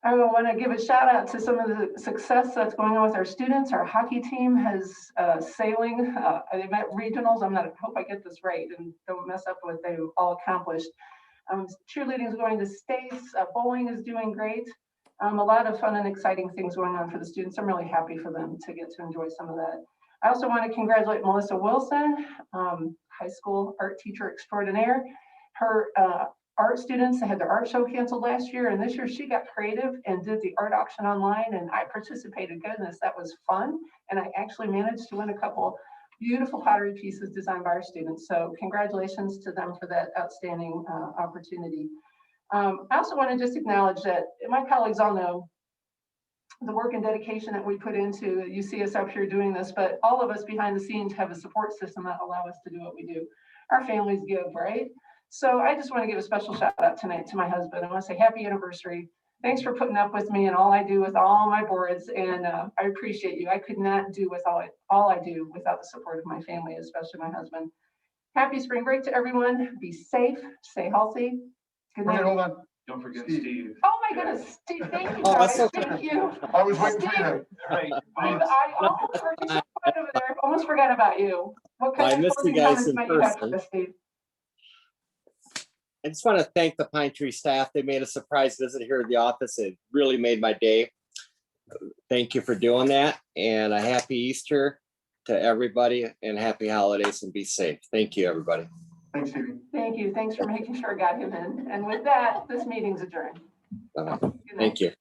I want to give a shout out to some of the success that's going on with our students. Our hockey team has sailing. They met regionals. I hope I get this right and don't mess up what they've all accomplished. Cheerleading is going to states. Bowling is doing great. A lot of fun and exciting things going on for the students. I'm really happy for them to get to enjoy some of that. I also want to congratulate Melissa Wilson, high school art teacher extraordinaire. Her art students had their art show canceled last year, and this year she got creative and did the art auction online, and I participated. Goodness, that was fun. And I actually managed to win a couple beautiful pottery pieces designed by our students. So congratulations to them for that outstanding opportunity. I also want to just acknowledge that my colleagues all know the work and dedication that we put into. You see us up here doing this, but all of us behind the scenes have a support system that allow us to do what we do. Our families give, right? So I just want to give a special shout out tonight to my husband. I want to say happy anniversary. Thanks for putting up with me and all I do with all my boards. And I appreciate you. I could not do with all I do without the support of my family, especially my husband. Happy spring break to everyone. Be safe, stay healthy. Good night. Hold on. Don't forget Steve. Steve. Oh my goodness, Steve, thank you Oh, guys. that's okay. Thank you. I was waiting for you to. Right. Steve, I almost heard you so quiet over there. Almost forgot about you. What Well, I kind of missed you closing guys comments in might you have for person. us, Steve? I just want to thank the Pine Tree staff. They made a surprise visit here at the office. It really made my day. Thank you for doing that, and a happy Easter to everybody, and happy holidays, and be safe. Thank you, everybody. Thanks, Stevie. Thank you. Thanks for making sure I got him in. And with that, this meeting's adjourned. Bye-bye. Good night. Thank you.